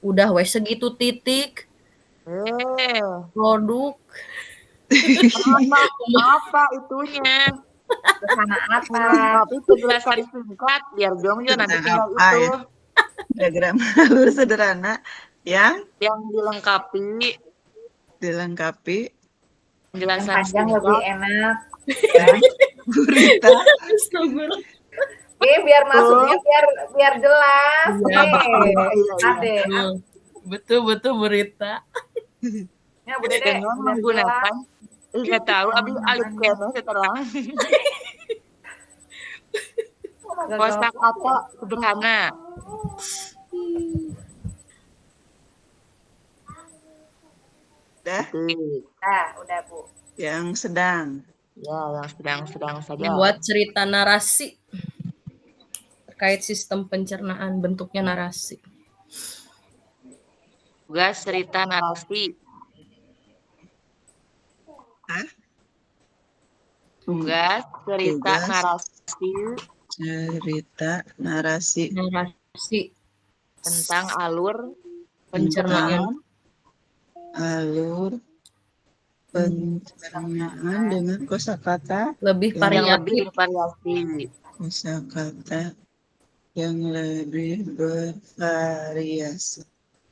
udah wes segitu titik produk
apa itunya?
Sederhana apa?
Tapi penjelasan singkat biar Jongjo nanti tinggal
Apa
itu.
ya? Diagram alur sederhana yang
dilengkapi
dilengkapi
Yang
penjelasan
panjang lebih
singkat
enak.
gurita.
Astagfirullah.
Biar masuknya biar jelas.
Iya,
Ade.
betul Bu Rita.
Ya, Bu Dede.
dengan menggunakan nggak tahu abis alif kena seterang kosakata sederhana.
Udah,
Nah, udah Bu.
yang sedang.
Ya, yang sedang-sedang saja.
Membuat cerita narasi terkait sistem pencernaan, bentuknya narasi.
Tugas cerita narasi.
Hah?
Tugas cerita
Tugas.
narasi
Cerita narasi
Narasi
tentang alur
pencernaan.
alur pencernaan dengan kosakata
Lebih
yang lebih
variatif.
bervariasi.
kosakata yang lebih bervariasi.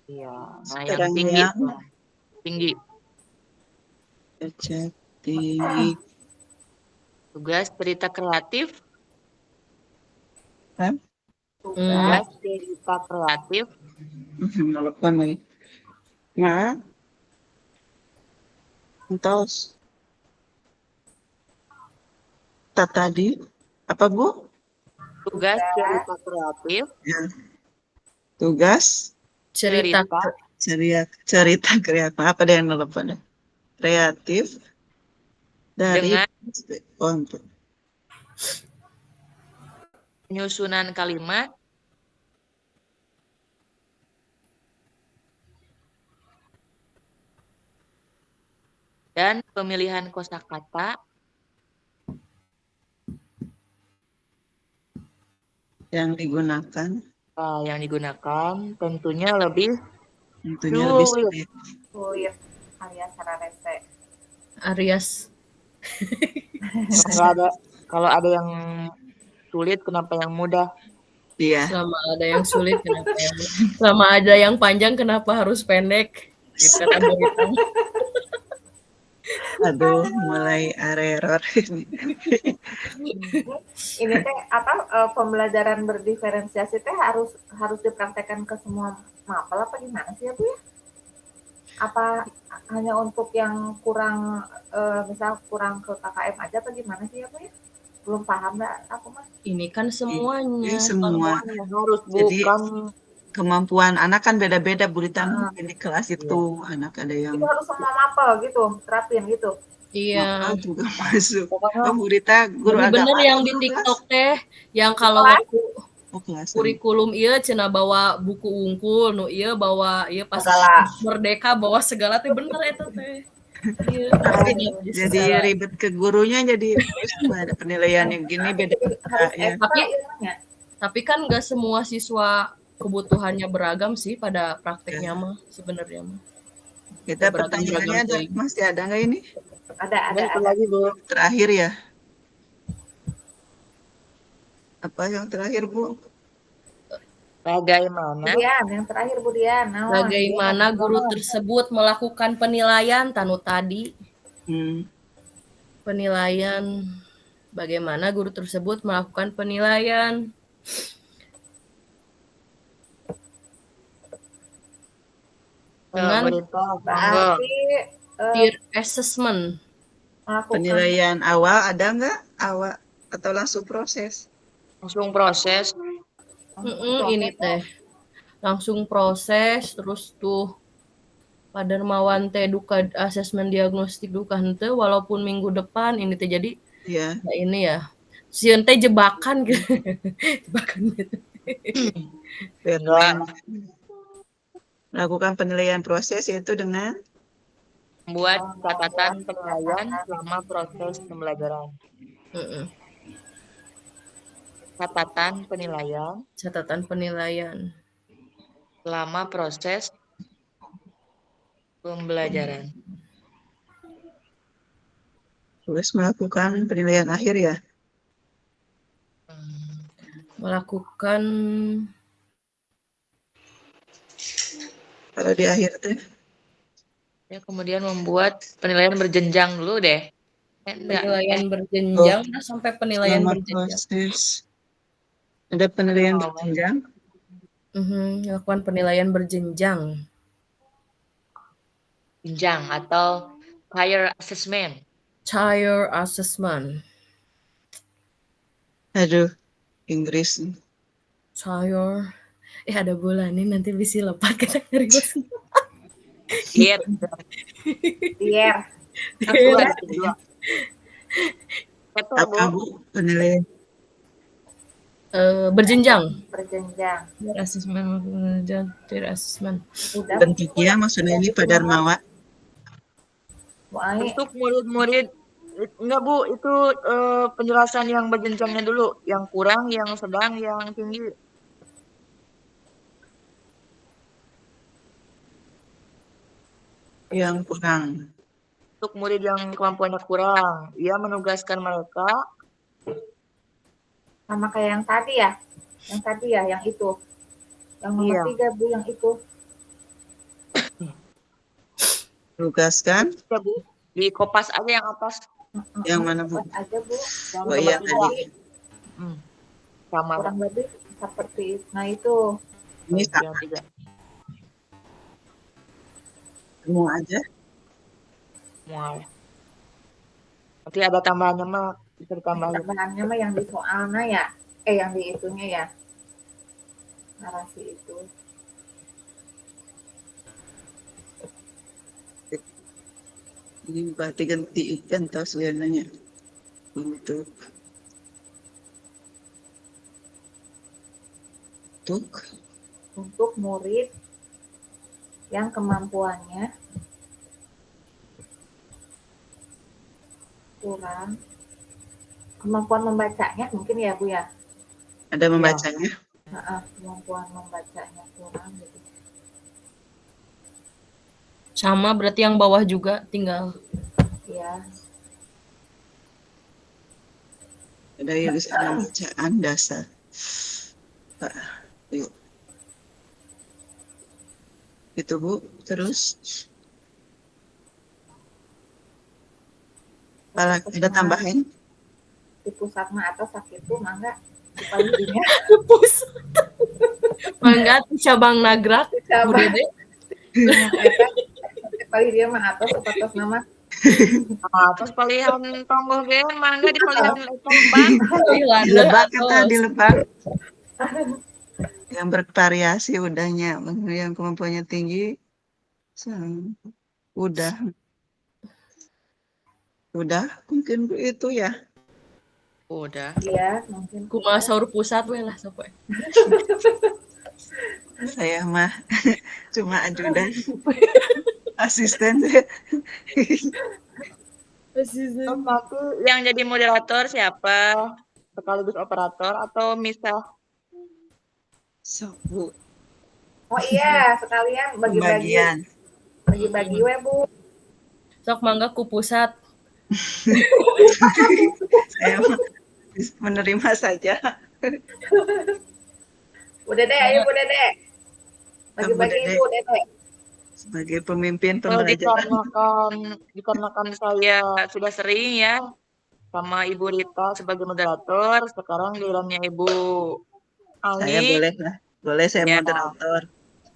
Iya, nah
Sekarang
yang tinggi.
yang
Tinggi.
tinggi.
Tugas cerita kreatif.
Kan?
Tugas cerita kreatif.
Ngelakukan lagi. Nah, entos. Tadi apa Bu?
Tugas cerita kreatif.
Ya. Tugas
Cerita
cerita kreatif. Apa deh yang nelfon? Kreatif dari
Dengan
untuk
penyusunan kalimat dan pemilihan kosakata
yang digunakan
tentunya lebih
sulit.
Sulit alias rarese.
Arias.
Kalau ada yang sulit, kenapa yang mudah?
Iya.
Selama ada yang sulit, kenapa yang mudah? Selama ada yang panjang, kenapa harus pendek? Gitu kata Bu Rita.
Aduh, mulai error ini.
Ini teh pembelajaran berdiferensiasi teh harus dipraktekkan ke semua mapel apa gimana sih ya Bu ya? Apa hanya untuk yang kurang misal kurang ke KKM aja atau gimana sih ya Bu ya? Belum paham dah aku mah.
Ini kan semuanya.
Ini semua.
Harus
Jadi,
bukan
kemampuan anak kan beda-beda Bu Rita. Di kelas itu anak ada yang
Itu harus semua mapel gitu, terapin gitu.
Iya.
mapel juga masuk. Oh, Bu Rita guru
Tapi bener
agama
yang di
guru
TikTok
kelas?
teh, yang kalau
Kelas?
waktu
Kelas.
kurikulum ieu cenah bawa buku unggul, nu ieu bawa ieu pas
Segala.
merdeka bawa segala teh bener eta teh. Iya,
Jadi ribet ke gurunya, jadi terus ada penilaian yang gini beda. Ya.
Tapi kan nggak semua siswa kebutuhannya beragam sih pada prakteknya mah sebenarnya mah.
Kita pertanyaannya masih ada nggak ini?
Ada.
lagi Bu.
Terakhir ya. Apa yang terakhir Bu?
Bagaimana?
Yang terakhir Bu Dian.
Bagaimana guru tersebut melakukan penilaian tanu tadi? Penilaian. Bagaimana guru tersebut melakukan penilaian? Dengan peer assessment.
Penilaian awal ada nggak? Awal atau langsung proses?
Langsung proses.
Ini teh langsung proses terus tuh pada Dermawan teh duka asesmen diagnostik duka henteu walaupun minggu depan ini teh jadi
ya
ini ya sieun teh jebakan gitu. Jebakan gitu.
Melakukan penilaian proses yaitu dengan
membuat catatan penilaian selama proses pembelajaran. Catatan penilaian selama proses pembelajaran.
Terus melakukan penilaian akhir ya?
Melakukan
Kalau di akhir tuh
Ya, kemudian membuat penilaian berjenjang dulu deh. Enggak.
Penilaian berjenjang, udah sampai penilaian
selama
berjenjang.
proses ada penilaian
Oh.
berjenjang.
Melakukan penilaian berjenjang.
Jenjang atau higher assessment.
Tier assessment.
Aduh, Inggris.
Tier. Ada bola nih, nanti bisa lepas kita ngerius.
Tier.
Tier.
Dua.
Apa Bu penilaian?
Berjenjang.
Berjenjang.
Tier assessment. Tier assessment.
Udah.
Bentuknya maksudnya ini Pak Darmawan.
Bu Ai.
Untuk murid-murid enggak Bu, itu penjelasan yang berjenjangnya dulu, yang kurang, yang sedang, yang tinggi.
Yang kurang.
Untuk murid yang kemampuannya kurang, ia menugaskan mereka
Sama kayak yang tadi ya. Yang tadi ya, yang itu. Yang nomor
Iya.
3 Bu, yang itu.
Tugaskan
ya Bu, di kopas aja yang atas.
yang mana Bu?
Buat aja Bu.
Yang
Oh iya
nomor 3.
tadi.
Sama.
Kurang lebih seperti itu. Nah itu.
Ini
Yang
sama
3.
semua aja.
Mual. Nanti ada tambahannya mah bisa ditambahin.
Tambahannya mah yang di soalnya ya. Yang di itunya ya. Narasi itu.
Ini berarti ganti ikan atau sebenarnya untuk
Murid yang kemampuannya kurang, kemampuan membacanya mungkin ya Bu ya.
ada membacanya.
Kemampuan membacanya kurang gitu.
Sama berarti yang bawah juga tinggal.
Ya.
Ada yang bacaan dasar. Pak, yuk. Itu Bu, terus ada tambahan?
Di pusat mah atau sakit tuh mangga dipalidinya.
Pusat. Mangga di cabang nagrak. Bu Dede.
Paling dia mah atau sepatos nama.
Terus palihan tonggoh ge mangga di palihan Bang.
Dilebak kita dilebak. Yang bervariasi udahnya, yang kemampuannya tinggi. Udah mungkin itu ya.
Udah.
Iya, mungkin.
Kumaha saur pusat we lah sopo.
Saya mah cuma ajudan. Asisten.
Terus nanti yang jadi moderator siapa? Sekaligus operator atau misal?
So, Bu.
Oh iya, sekalian bagi-bagi.
Bagian.
Bagi-bagi we Bu.
Sok mangga ku pusat.
Saya menerima saja.
Bu Dede, ayo Bu Dede. Bagi-bagi Bu Dede.
Sebagai pemimpin
Kalau
pembelajaran.
dikarenakan saya sudah sering ya sama Ibu Rita sebagai moderator, sekarang gilirannya Ibu Ali.
Saya boleh lah. Boleh saya
Ya.
moderator.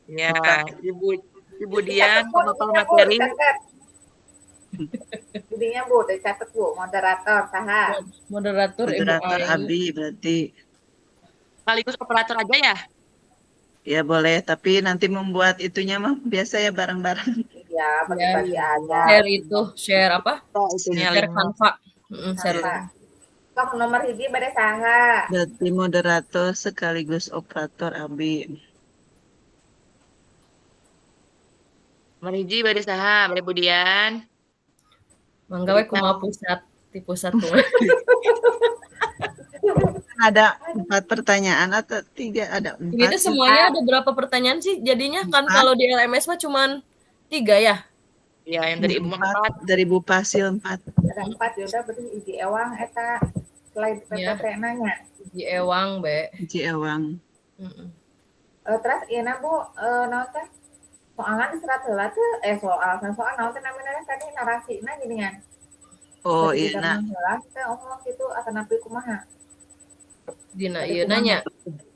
Ya, Ibu Dian pemaparan materi.
Jadinya Bu, dicatat Bu, moderator saha.
Moderator Ibu
Moderator
Ai.
Abi berarti.
Sekaligus operator aja ya?
Ya boleh, tapi nanti membuat itunya mah biasa ya bareng-bareng.
Iya, bagi-bagi aja.
Share itu, share apa?
Itunya
Share
link.
Canva. Share
Apa? Kok nomor hiji bade saha?
Berarti moderator sekaligus operator Abi.
Mariji bade saha, bade Budian.
Mangga we kumaha pusat, di pusat tuh.
Ada 4 pertanyaan atau 3? Ada 4.
Ini tuh semuanya ada berapa pertanyaan sih jadinya? Kan kalau di LMS mah cuman 3 ya?
Ya, yang dari Ibu 4.
Dari Bu Pasil 4.
Ada 4 ya udah berarti hiji ewang eta slide PPT nanya.
Di Ewang, Be.
Ji Ewang.
Heeh.
Terus ieu Bu, naon teh? Soalnya di serat heula teh soal naon teh namanya tadi narasina geuningan.
Oh
Jadi
iya
kita
nak
heula teh omong kitu atanapi kumaha.
Dina
Tadi
ieu nanya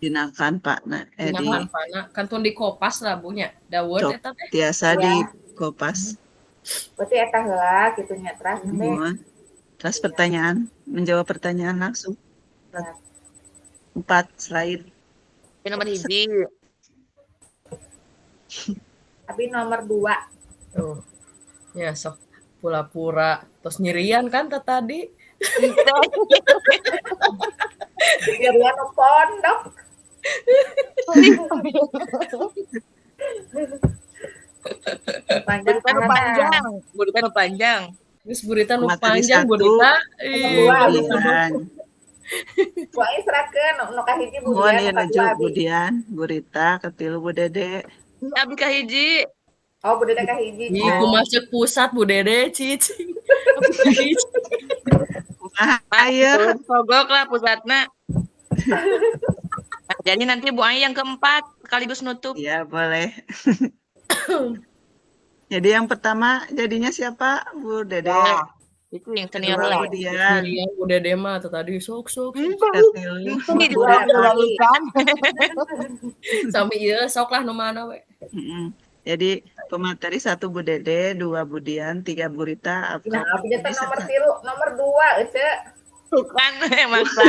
dinakan Pak nah di
dinakan pana kantun di kopas lah bunya. Dawet
cok
eta teh.
tiasa
Iya.
di kopas.
Berarti eta heula kitu nya teras teh.
Mohon. Terus menjawab pertanyaan langsung.
Ya.
4 slide.
Ini nomor hiji.
Tapi nomor 2.
Tuh. Ya sok pura-pura terus nyirian kan tadi.
Kirian nu pondok. Panjang
Burita nu panjang. Burita nu panjang.
Terus burita nu
Materi
panjang
satu.
burita.
Budian.
Wah, serahkeun nu kahiji
Mohon
Budian,
ya
nu
nuju
kadua Abi.
Budian, Burita, ketilu Bu Dede.
Abi ka hiji.
Oh, Budian kahiji.
Ih, ku masuk pusat Bu Dede cicing.
Ayo.
Sogok lah pusatna. Nah, jadi nanti Bu Ai yang keempat sekaligus nutup.
Iya, boleh. Jadi yang pertama jadinya siapa? Bu Dede.
Ya, itu yang senior
Kedua
lah.
Budian.
Nyirian Bu Dede mah tadi sok.
Ketilu
Ini
Dua
dibalikan.
Sami ieu sok lah nu mana we.
Mm-mm. Jadi pemateri 1 Bu Dede, 2 Budian, 3 Burita.
Nah, Abi teh nomor 3, nomor 2 euceuk.
Bukan maksa.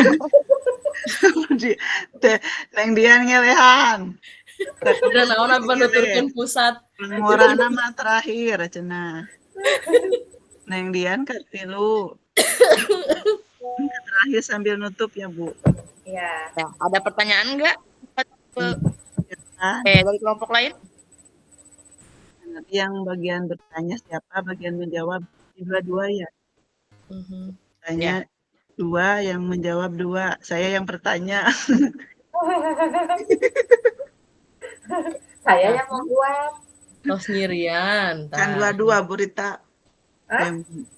Neng Dian ngelehan.
Dan naon abi nuturkeun pusat.
Ngorana mah terakhir cenah. Neng Dian ketilu. Terakhir sambil nutup ya Bu.
Iya.
Ya, ada pertanyaan enggak?
Ah,
Dari kelompok lain?
nanti yang bagian bertanya siapa, bagian menjawab dua-dua ya.
Mhm.
Tanya 2, yang menjawab 2. Saya yang bertanya.
Saya yang mau buat.
Terus nyirian.
Kan 2-2 Burita.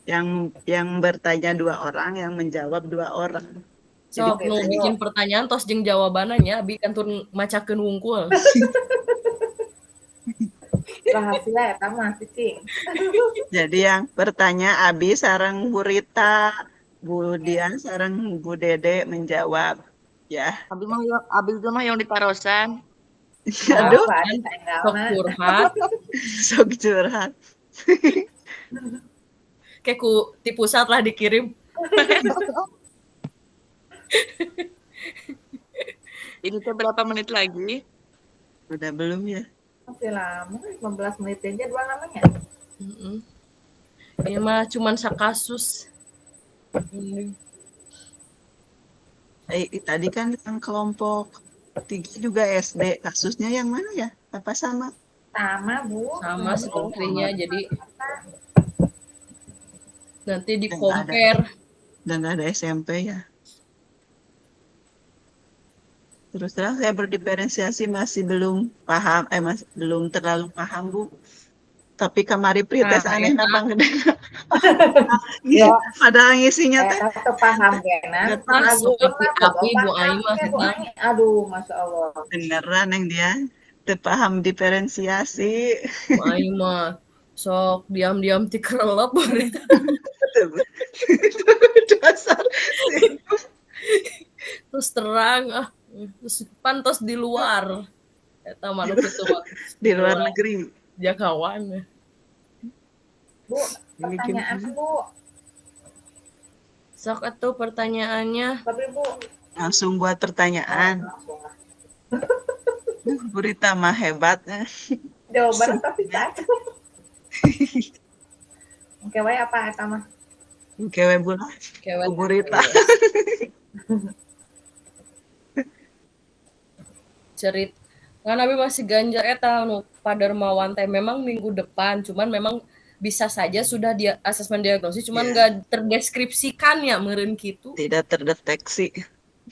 Yang bertanya 2 orang, yang menjawab 2 orang.
Sok nu bikin pertanyaan tos jeung jawabanna nya abi kantun macakeun wungkul.
Rahasia eta mah cicing.
Jadi yang bertanya Abi sareng Burita, Budian sareng Bu Dede menjawab. Ya.
Abi mah yang ditarosan.
Aduh,
Sok curhat.
sok curhat.
Kayak ku ti pusat lah dikirim.
Ini teh berapa menit lagi?
Udah belum ya?
Masih lama, 15 menit aja dua namanya.
Heeh. Ini mah cuman sakasus.
Tadi kan yang kelompok 3 juga SD. Kasusnya yang mana ya? Apa sama?
Sama, Bu.
Sama sepertinya jadi nanti di compare.
Dan ada SMP ya. Terus terang saya berdiferensiasi masih belum paham, masih belum terlalu paham Bu. Tapi kamari prites aneh napa gede.
Ya.
Padahal ngisinya teh.
Saya paham kena.
Api Bu Ai mah
aduh, Masya Allah.
Beneran yang dia terpaham diferensiasi.
Bu Ai mah sok diam-diam ti kerelep.
Dasar.
Terus terang terus pantos di luar. Eta mah nu kitu mah.
Di luar negeri.
Jakawan.
Bu, pertanyaan Bu.
Sok atuh pertanyaannya.
Tapi Bu.
Langsung buat pertanyaan. Burita mah hebat.
Jawaban tapi kacau. Oke, wae apa eta mah?
Kewe bola.
Kewe
Burita.
Cerit kan abi masih ganjar eta nu padermawan teh memang minggu depan cuman memang bisa saja sudah dia asesmen diagnosis cuman enggak terdeskripsikan ya meureun kitu.
Tidak terdeteksi.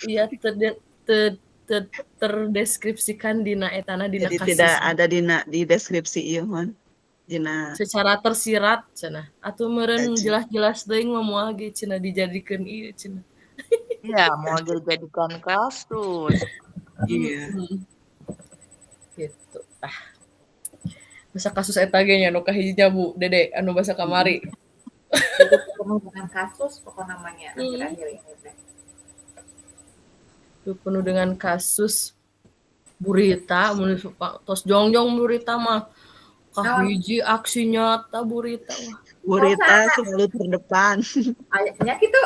Iya terdeskripsikan dina etana dina
Jadi
kasus.
tidak ada di deskripsi ieu mon. Dina
Secara tersirat cenah. Atuh meureun jelas-jelas deui mah moal ge cenah dijadikeun ieu cenah.
Iya, mau dijadikan kasus.
iya.
Gitu. Basa kasus eta ge nya nu kahijinya Bu Dede anu basa kamari.
Hidup penuh dengan kasus pokok namanya
Hmm.
akhir-akhir ini teh.
Itu penuh dengan kasus burita mun tos jongjong burita mah kahiji aksi nyata burita mah.
Burita selalu terdepan.
Ayahnya gitu.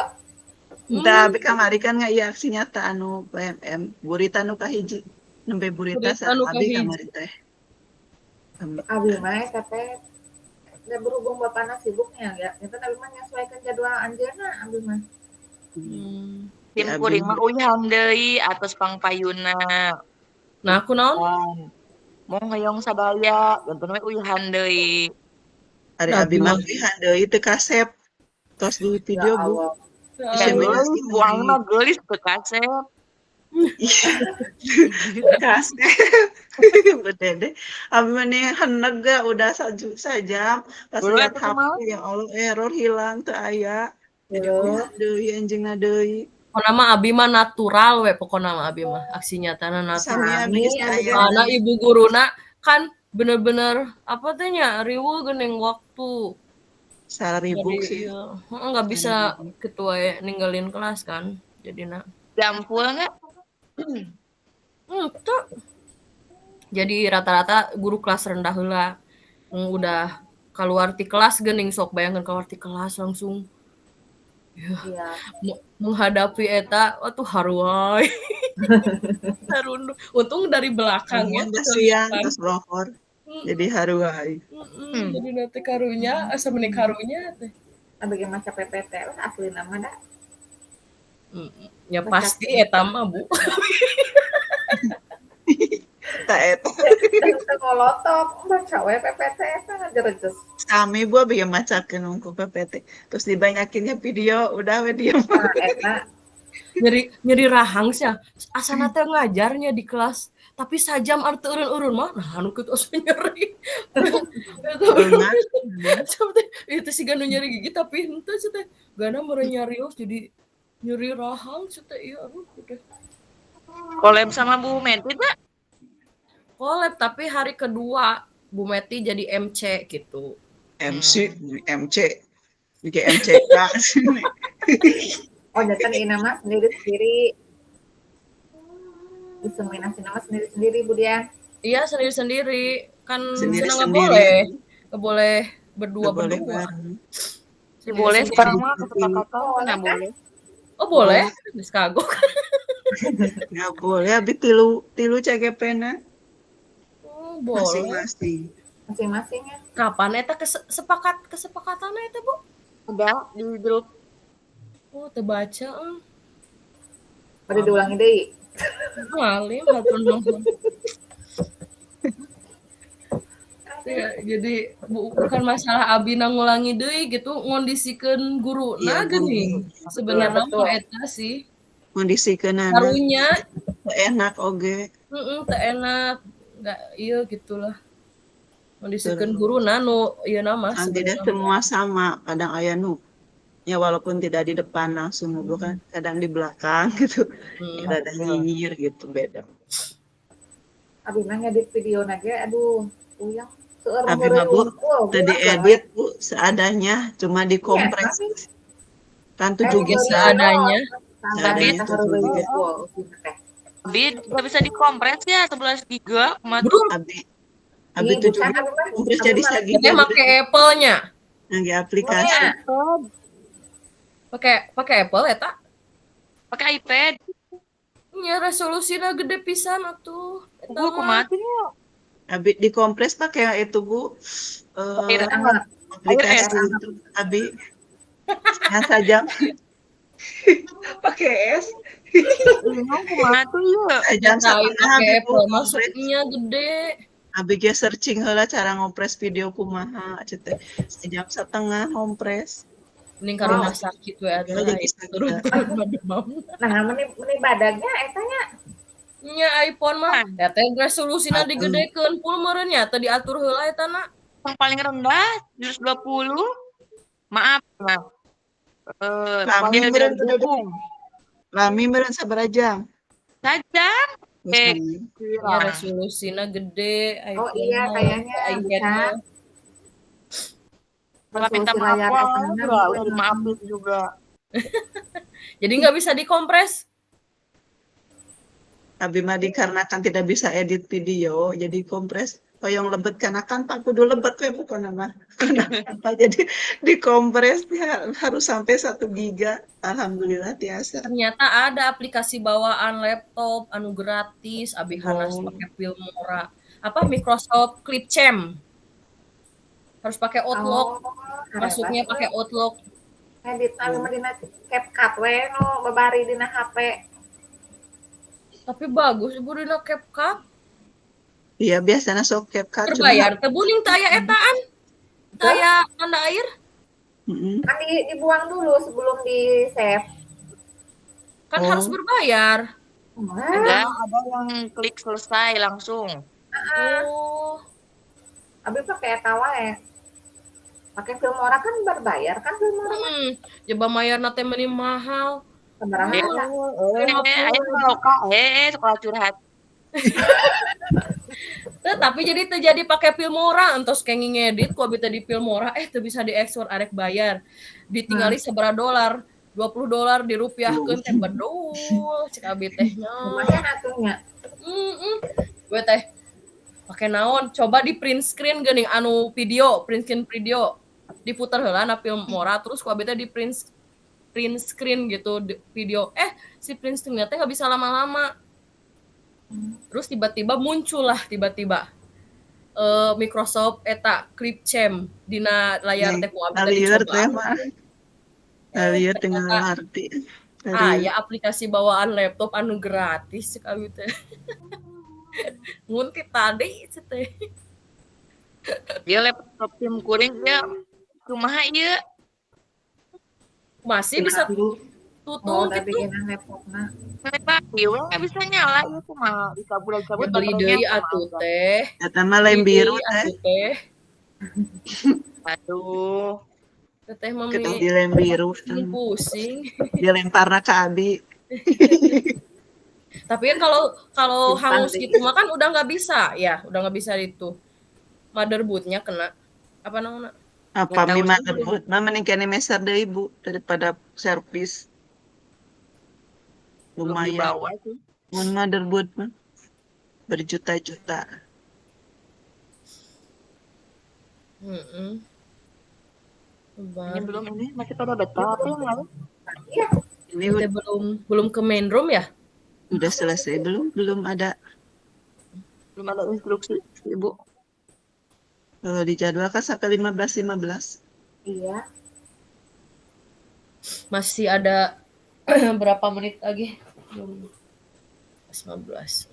Tapi kamari kan nggak iya aksi nyata anu PMM. Burita nu kahiji. Nembe burita
Burita nu
abi
kahiji.
kamari teh.
Abi mah kate udah berhubung bapakna sibuknya ya. Kita abi mah nyesuaikan jadwal anjeunna abi mah.
Tim
Ya,
kuring
Abi.
mah uyang deui atos pangpayuna.
Nah, aku naon?
Mau ngayong sadaya, gantun we uyuhan deui.
Ari
Nah,
abi mah
gimana?
pihan deui teu kasep. Tos di video Bu.
Allah.
Inseminasi
Geulis, buang mah geulis teu kasep.
kasep. Bedede. Abi mah nih heneg ga udah sajam. Pas
Dulu
lihat
atuh
HP
kumaha?
ya Allah error hilang teu aya. Jadi
Heuh.
ulah deui anjingna deui.
Pokona mah abi mah natural we pokona mah abi mah aksi nyatana natural.
Sami abi geus aya.
Karena ibu guruna kan bener-bener apa teh nya riweuh geuning waktu.
Saribuk
Jadi
sih.
iya, nggak bisa gitu we ninggalin kelas kan. Jadina.
Jampul enggak?
Tuh. Jadi rata-rata guru kelas rendah heula udah keluar ti kelas geuning sok bayangkeun keluar ti kelas langsung
Iya.
menghadapi eta atuh haruai. Harundu. Untung dari belakangnya
Ngomong siang terus rohor. Jadi haruai.
Jadi nanti karunya asa menik harunya teh.
Abi ge maca PPT lah asli nama da.
Ya pasti eta mah Bu.
Tak eta.
Teu ngolotok baca we PPT eta ngajerejes.
Sami Bu abi macakeun ungku PPT. Terus dibanyakinnya video udah we diem.
Nah eta
nyeri rahang sia. Asana teh ngajarnya di kelas. Tapi sajam arti urun-urun mah nah anu kitu asa nyeri.
Beungat.
Itu sih ganu nyeri gigi tapi henteu sih teh. Gana meureun nyarios jadi nyeri rahang sih teh ieu aduh udah.
Collab sama Bu Meti enggak?
Collab tapi hari kedua Bu Meti jadi MC gitu.
MC Bikin MCK.
oh jadi ini nama sendiri-sendiri. Diseminasi nama sendiri-sendiri Bu Dian.
Iya sendiri-sendiri kan
Sendiri-sendiri.
nggak boleh
Nggak
berdua.
boleh bareng.
Boleh sekarang mah kesepakatan
Oh,
nggak boleh.
Oh boleh, geus kagok.
Nggak boleh abi tilu CGP-na
Boleh.
masing-masing.
Masing-masingnya.
Kapan eta kesepakatannya eta Bu?
Udah di grup.
Oh teu baca.
Pada diulangi deui.
Ngalim hatur nuhun. Ya, jadi bukan masalah abi ngulangi deui gitu ngondisikeun guru
Iya,
geuning. Sebenarnya
Iya, betul.
mah eta sih
Kondisikeunana
karunya
enak oge.
teu enak enggak ieu gitulah. Ngondisikeun guruna nu ieu nama
Tidak semua sama, kadang aya nu ya walaupun tidak di depan langsung bukan kadang di belakang gitu. Ada nyinyir gitu beda.
Abi mah ngedit video nage aduh uyang seueur
Abi mah Bu tadi
edit
edit Bu seadanya cuma dikompres. Kan 7
juga
giga
seadanya.
Seadanya
Tapi
7 giga.
Abi nggak bisa dikompres ya 11 giga.
Abi 7 giga kompres jadi
Kita
segiga.
make Apple-nya.
Lagi aplikasi.
Pakai Apple eta.
Pakai iPad.
Nya resolusina gede pisan atuh. Eta
Gua
mah.
kumaha
Abi dikompres pakai itu Bu.
Air hangat.
Aplikasi itu Abi yang saja pakai es
Emang kumaha tuh ya?
sajam
Tahu
setengah
pakai
Abi
Apple masuknya gede.
Abi ge searching heula cara ngopres video kumaha cenah sejam setengah ngopres.
Mending karena sakit we atuh.
Ya, jadi sakit.
Turun demam.
Nah meni badagnya etanya
Nya iPhone mah ya teh resolusina digedekeun full meureun nya teu diatur heula eta na.
Yang paling rendah 120. Maaf. Nah.
Lami
paling
meureun
dukung.
Lami meureun sabaraha jam?
Sajam.
bosan.
Ya
hilang.
resolusinya gede,
Oh iya, kayaknya bisa.
iPad-nya.
Kalau minta
Resolusi
maaf
layar
wah,
Etna
udah dimaafin juga.
Jadi nggak bisa dikompres.
Abi mah dikarenakan tidak bisa edit video, jadi kompres hoyong lebet karena kan tak kudu lebet we pokona mah. Kenapa jadi dikompres ya, harus sampai 1 giga. Alhamdulillah tiasa.
Ternyata ada aplikasi bawaan laptop anu gratis, abi harus
Oh.
pakai Filmora. Apa Microsoft Clipchamp. Harus pakai Outlook. Masuknya pakai Outlook.
Edit anu dina CapCut we nu babari dina HP.
Tapi bagus ibu dina CapCut.
Iya biasanya sok CapCut
Berbayar teu buning teu aya etaan. Teu aya tanda air.
Kan dibuang dulu sebelum di save.
Kan harus berbayar.
Enggak, ada yang klik selesai langsung.
Oh.
Abi pakai eta wae. Pakai Filmora kan berbayar kan Filmora.
Coba mayarna teh meni mahal.
Sabaraha eta?
Ayo sekolah curhat.
Tapi jadi terjadi pakai Filmora entos kayak ngedit ku abi teh di Filmora teu bisa diekspor arek bayar. Ditinggali sabaraha dolar? $20 dirupiahkeun teh bedul cek abi teh nya.
Lumayan atunya.
Gue teh pakai naon? Coba di print screen geuning anu video, print screen video. Diputer heula na Filmora terus ku abi teh di print screen gitu video. Si print screen-nya teh enggak bisa lama-lama. Terus tiba-tiba muncullah Microsoft eta Clipchamp dina layar teh ku abi teh dicoba.
Lihat dengan arti.
Ya aplikasi bawaan laptop anu gratis cek abi teh. Nguntit tadi teh.
Dia laptop tim kuring dia kumaha ieu?
Masih bisa tutup
Tapi
gitu.
bikinan laptopna.
Ieu enggak bisa nyala ieu kumaha bisa bulan-bulan
Beli deui atuh teh.
Eta mah lem biru teh.
Aduh.
Teteh mah
Kita di lem biru.
pusing.
Dilemparna ke abi.
Tapi kan kalau hangus gitu mah kan udah nggak bisa ya, udah nggak bisa itu. Motherboard-nya kena apa namanya?
Apa mi motherboard mah mending kene meser deui Bu daripada servis. Lumayan. Mun motherboard mah berjuta-juta.
Ini masih pada betah apa yang lain?
Ini
Kita belum ke main room ya?
udah selesai belum? Belum ada
instruksi Ibu.
Dijadwalkan sampai 15.15.
Iya.
Masih ada berapa menit lagi? 15.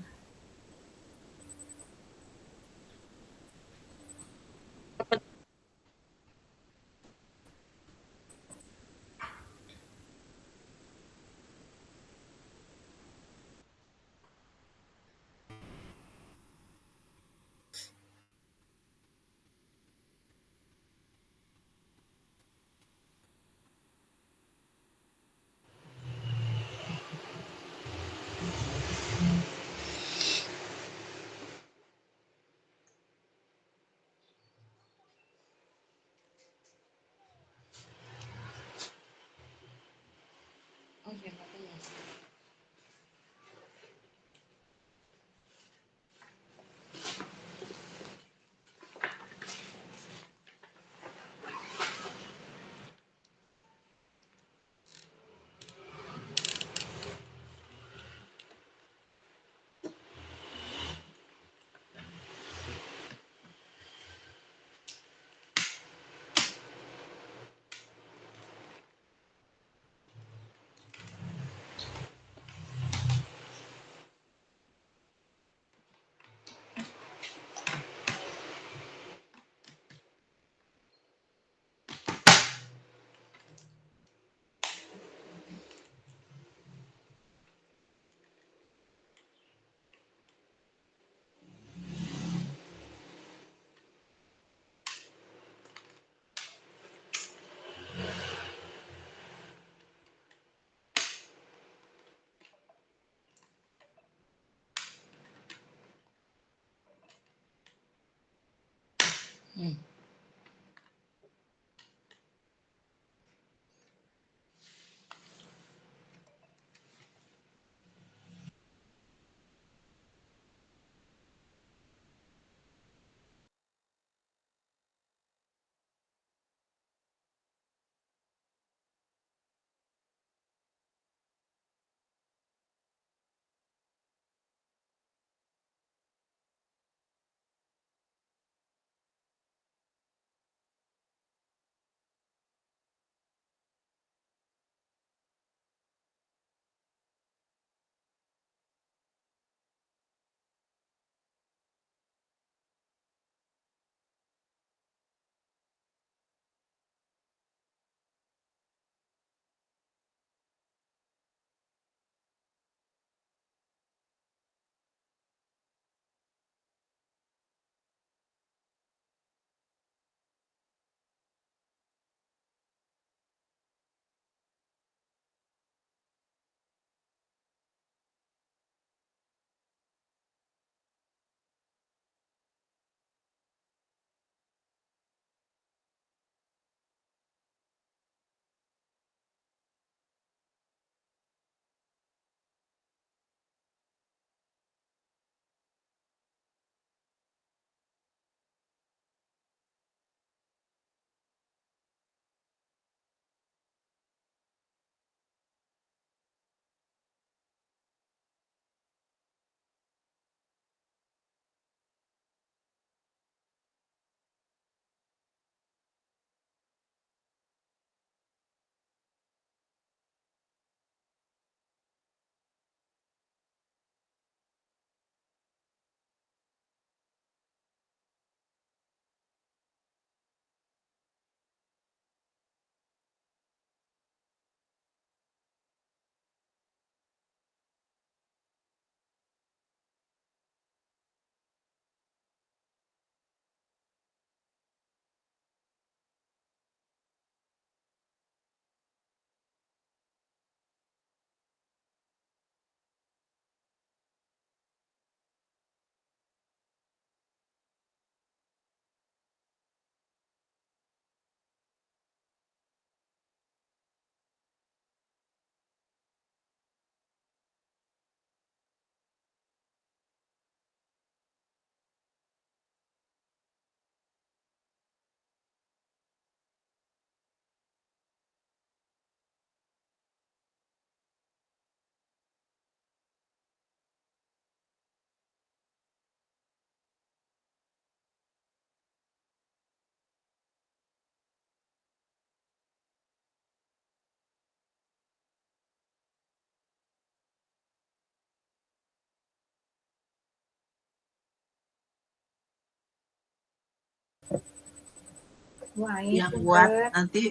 Bu Ai,
Yang buat
punten.
nanti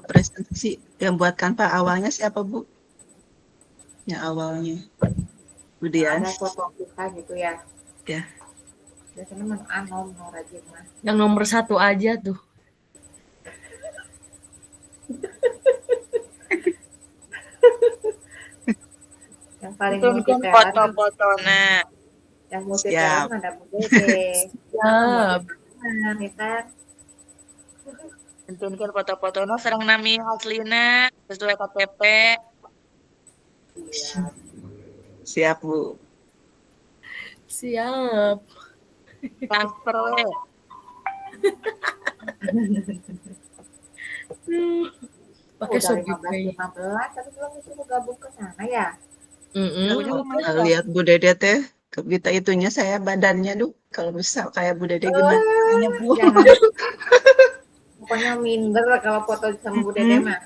presentasi yang buatkan Pak awalnya siapa Bu? Yang awalnya Bu Dian.
Ada foto kita gitu ya.
Ya.
Biasanya menu anom no rajin mah.
Yang nomor 1 aja tuh.
Yang paling
Itu
multi
kan
talent,
foto-fotonya.
yang multi
Siap.
talent ada Bu Dede.
Siap.
Nah, kita
Itu kan foto-fotonya serang nami haslina sesuai KTP.
Siap Bu.
Siap.
Transfer we.
Pakai
udah
Shopee.
15 tapi belum disuruh gabung ke sana ya.
Lihat Bu Dede teh kita itunya saya badannya duh kalau bisa kayak Bu Dede gimana caranya Bu?
Jangan. Pokoknya minder kalau foto sama Bu Dede mah.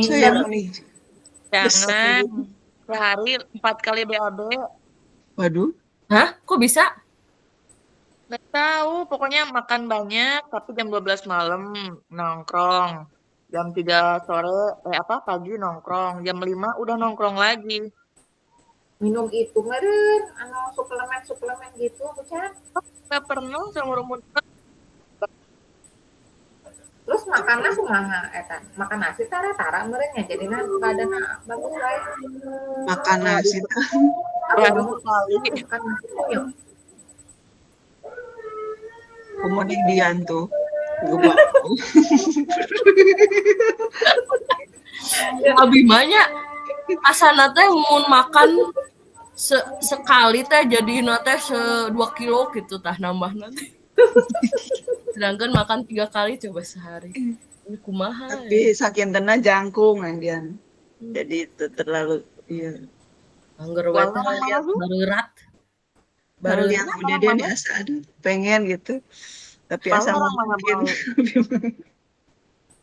Saya
Minder.
nih.
Jangan. Sehari 4 kali BAB.
Waduh.
Hah? Kok bisa?
Nggak tahu, pokoknya makan banyak, tapi jam 12 malam nongkrong. Jam 3 sore, pagi nongkrong. Jam 5 udah nongkrong lagi.
Minum itu meren, suplemen gitu, Bucan.
Nggak pernah seumur umur.
Terus makannya kumaha eta? Makan nasi tara-tara meureun nya jadi badanna bagus wae.
Makan nasi
Baru sekali.
Makan nasi tuyul.
kemudian Dian tuh gebak.
Abimanya asana teh mun makan sekali teh jadi teh 2 kilo gitu tah nambah nanti. Sedangkan makan 3 kali coba sehari. Ini kumaha.
Tapi saking tenang jangkung Dian. Jadi itu terlalu iya.
Angger wae teh barurat.
Baru yang udah dia nih asa aduh pengen gitu. Tapi asa mungkin.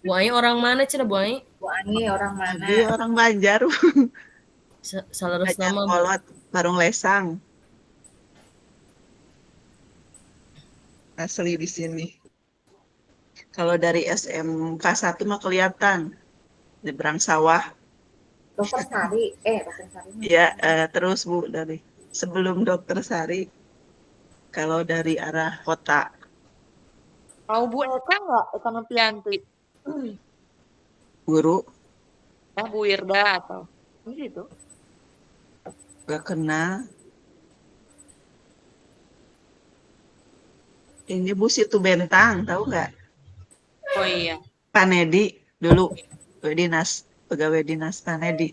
Bu Ai orang mana cenah Bu Ai?
Bu Ani orang mana?
Dia orang Banjar.
Salares nama
Kolot, Parung Lesang. Asli di sini. Kalau dari SMK 1 mah kelihatan. Nyebrang sawah.
Dokter Sari. Dokter Sari.
Iya, terus Bu dari sebelum Dokter Sari. Kalau dari arah kota.
Tahu Bu Eka nggak? Eka Nopianti.
Guru.
Ya, Bu Wirda atau gitu.
Gak kenal. Ini Bu Situ Bentang, tahu nggak?
Oh iya.
Panedi dulu pegawai dinas Panedi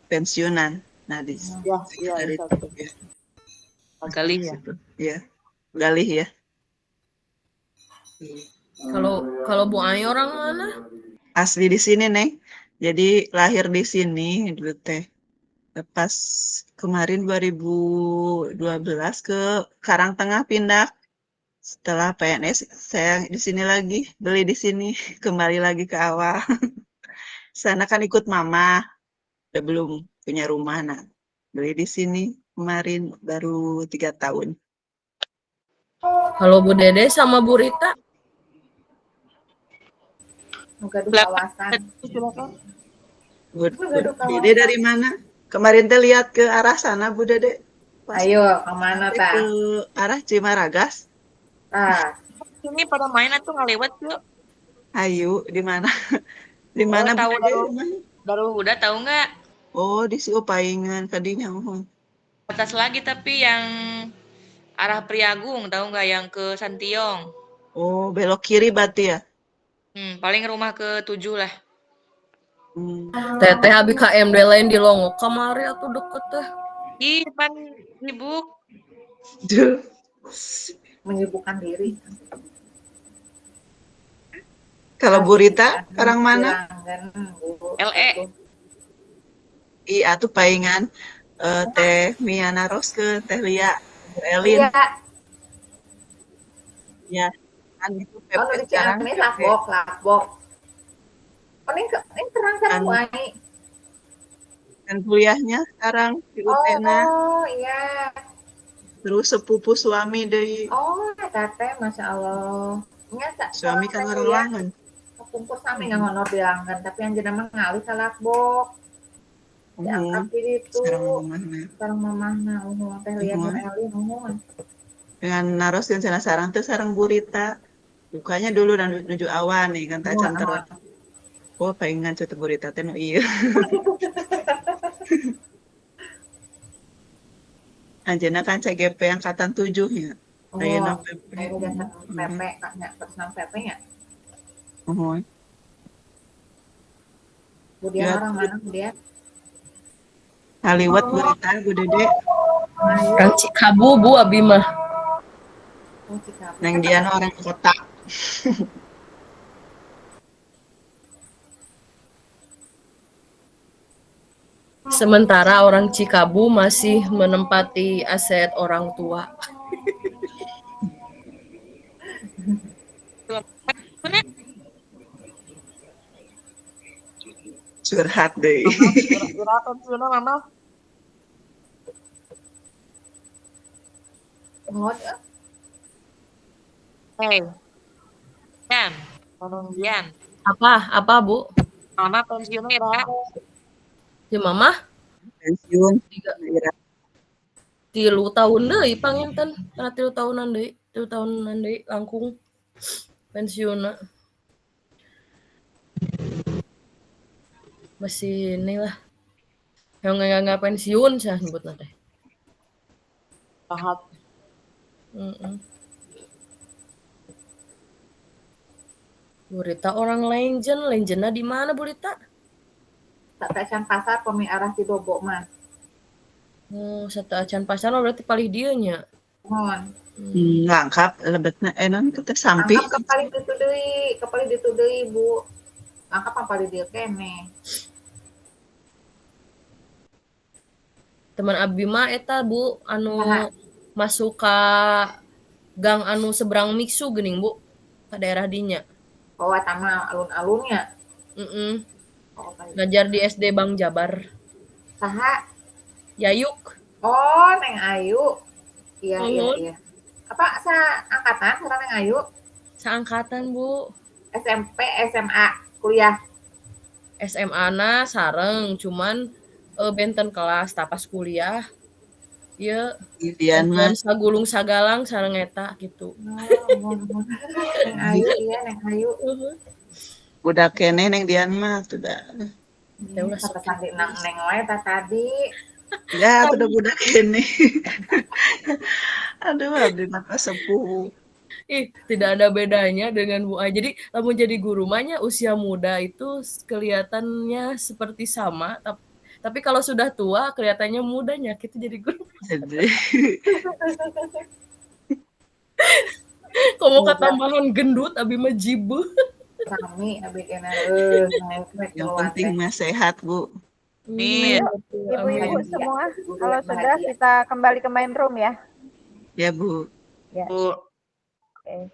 pensiunan. Nah di
Ya,
dari
itu.
itu ya.
Kali ya.
Ya, Galih ya.
Kalau Bu Ai orang mana?
Asli di sini, Neng. Jadi lahir di sini dulu teh. Pas kemarin 2012 ke Karangtengah pindah. Setelah PNS saya di sini lagi, beli di sini, kembali lagi ke awal. Sana kan ikut mama, udah belum punya rumah, nah beli di sini kemarin baru 3 tahun.
Kalau Bu Dede sama Bu Rita?
Gaduh kawasan.
Bu Dede dari mana? Kemarin teh lihat ke arah sana Bu Dede.
Ayo, kemana ta?
Ke arah Cimaragas.
Ini pada mainan tuh ngelewat yuk.
Ayu, di mana? Di mana
tahu
udah
tahu nggak?
Oh, di Paingan tadinya.
Atas lagi tapi yang arah Priagung, tahu nggak yang ke Santiong?
Oh, belok kiri berarti ya?
Paling rumah ke-7 lah.
Teteh abi KMD lain di Longok kamari atuh deket teh.
Ih, pan sibuk.
Duh.
Menyibukkan diri.
Kalau Bu Rita, orang mana?
LE.
Iya tuh Paingan. Teh Miana Roske, Teh Lia, Elin. Ya, kan itu
Pepet sekarang. Ini lakbok. Ini terang kan Bu Ai.
Dan kuliahnya sekarang di UTENA.
Oh, iya.
Terus sepupu suami dari.
Oh, teteh, Masya Allah. Nya
Suami kan orang
ya.
langan.
Kumpul sami nggak ngonor diangkat, tapi yang jenama ngalih salakbok. Diangkat di itu. Sekarang mamahna, teh lihat Elin,
Dengan naros yang sana sarang tuh sarang burita. Bukanya dulu dan menuju awan nih kan tak canter. Oh pengen cutu burita teh no iya. Anjena kan CGP angkatan 7 ya. Ayeuna PP.
PP, kaknya senang PP nya. Kemudian
Ya.
orang mana kemudian?
Haliwat burita Bu Dede.
Orang Cikabu Bu abi mah.
Oh, Cikabu.
Neng dia orang kota.
Sementara orang Cikabu masih menempati aset orang tua.
Curhat deh.
Kira pensiunnya mama. Hey, Jan, tolong Jan.
Apa Bu?
Mama pensiunnya kira.
Ya mama?
Pensiun.
3 tahun deui panginten, karena 3 tahunan deui langkung pensiunna. Masih inilah. Yang enggak pensiun sah nyebutna teh.
Jahat.
Burita orang legendnya di mana Burita?
Tak Acan Pasar pemi arah di Bobo mah.
Satu Acan Pasar berarti palih dieu nya.
Mohon.
Ngangkap lebetna non kita sampai.
Angkap kepali ditu deui Bu. Angkap kepali dieu kene.
Teman abi mah eta Bu anu masuk ka gang anu seberang Mixu geuning Bu ka daerah dinya.
Oh, eta mah alun-alunnya. Oh,
Ngajar di SD Bang Jabar.
Saha?
Yayuk.
Oh, Neng Ayu. Iya. Apa angkatan sareng Neng Ayu?
Saangkatan Bu.
SMP, SMA, kuliah.
SMA-na sareng cuman benten kelas tapas kuliah. Ieu
Dian mah
sagulung sagalang sareng eta gitu.
Neng Ayu, iya Neng Ayu.
udah kene neng Dian mah sudah.
Ya ulah
Kata tadi nang Neng we tadi.
Ya sudah budak kene. Aduh abdi mah sepuh.
Tidak ada bedanya dengan Bu Ai. Jadi lamun jadi guru mahnya usia muda itu kelihatannya seperti sama, tapi kalau sudah tua kelihatannya mudanya gitu jadi guru. Komo katambahan gendut abi mah jibu.
Rami abi kena
Yang penting mah sehat Bu.
Ibu-ibu semua, kalau sudah kita kembali ke main room ya.
Ya Bu.
Ya.
Bu.
Oke.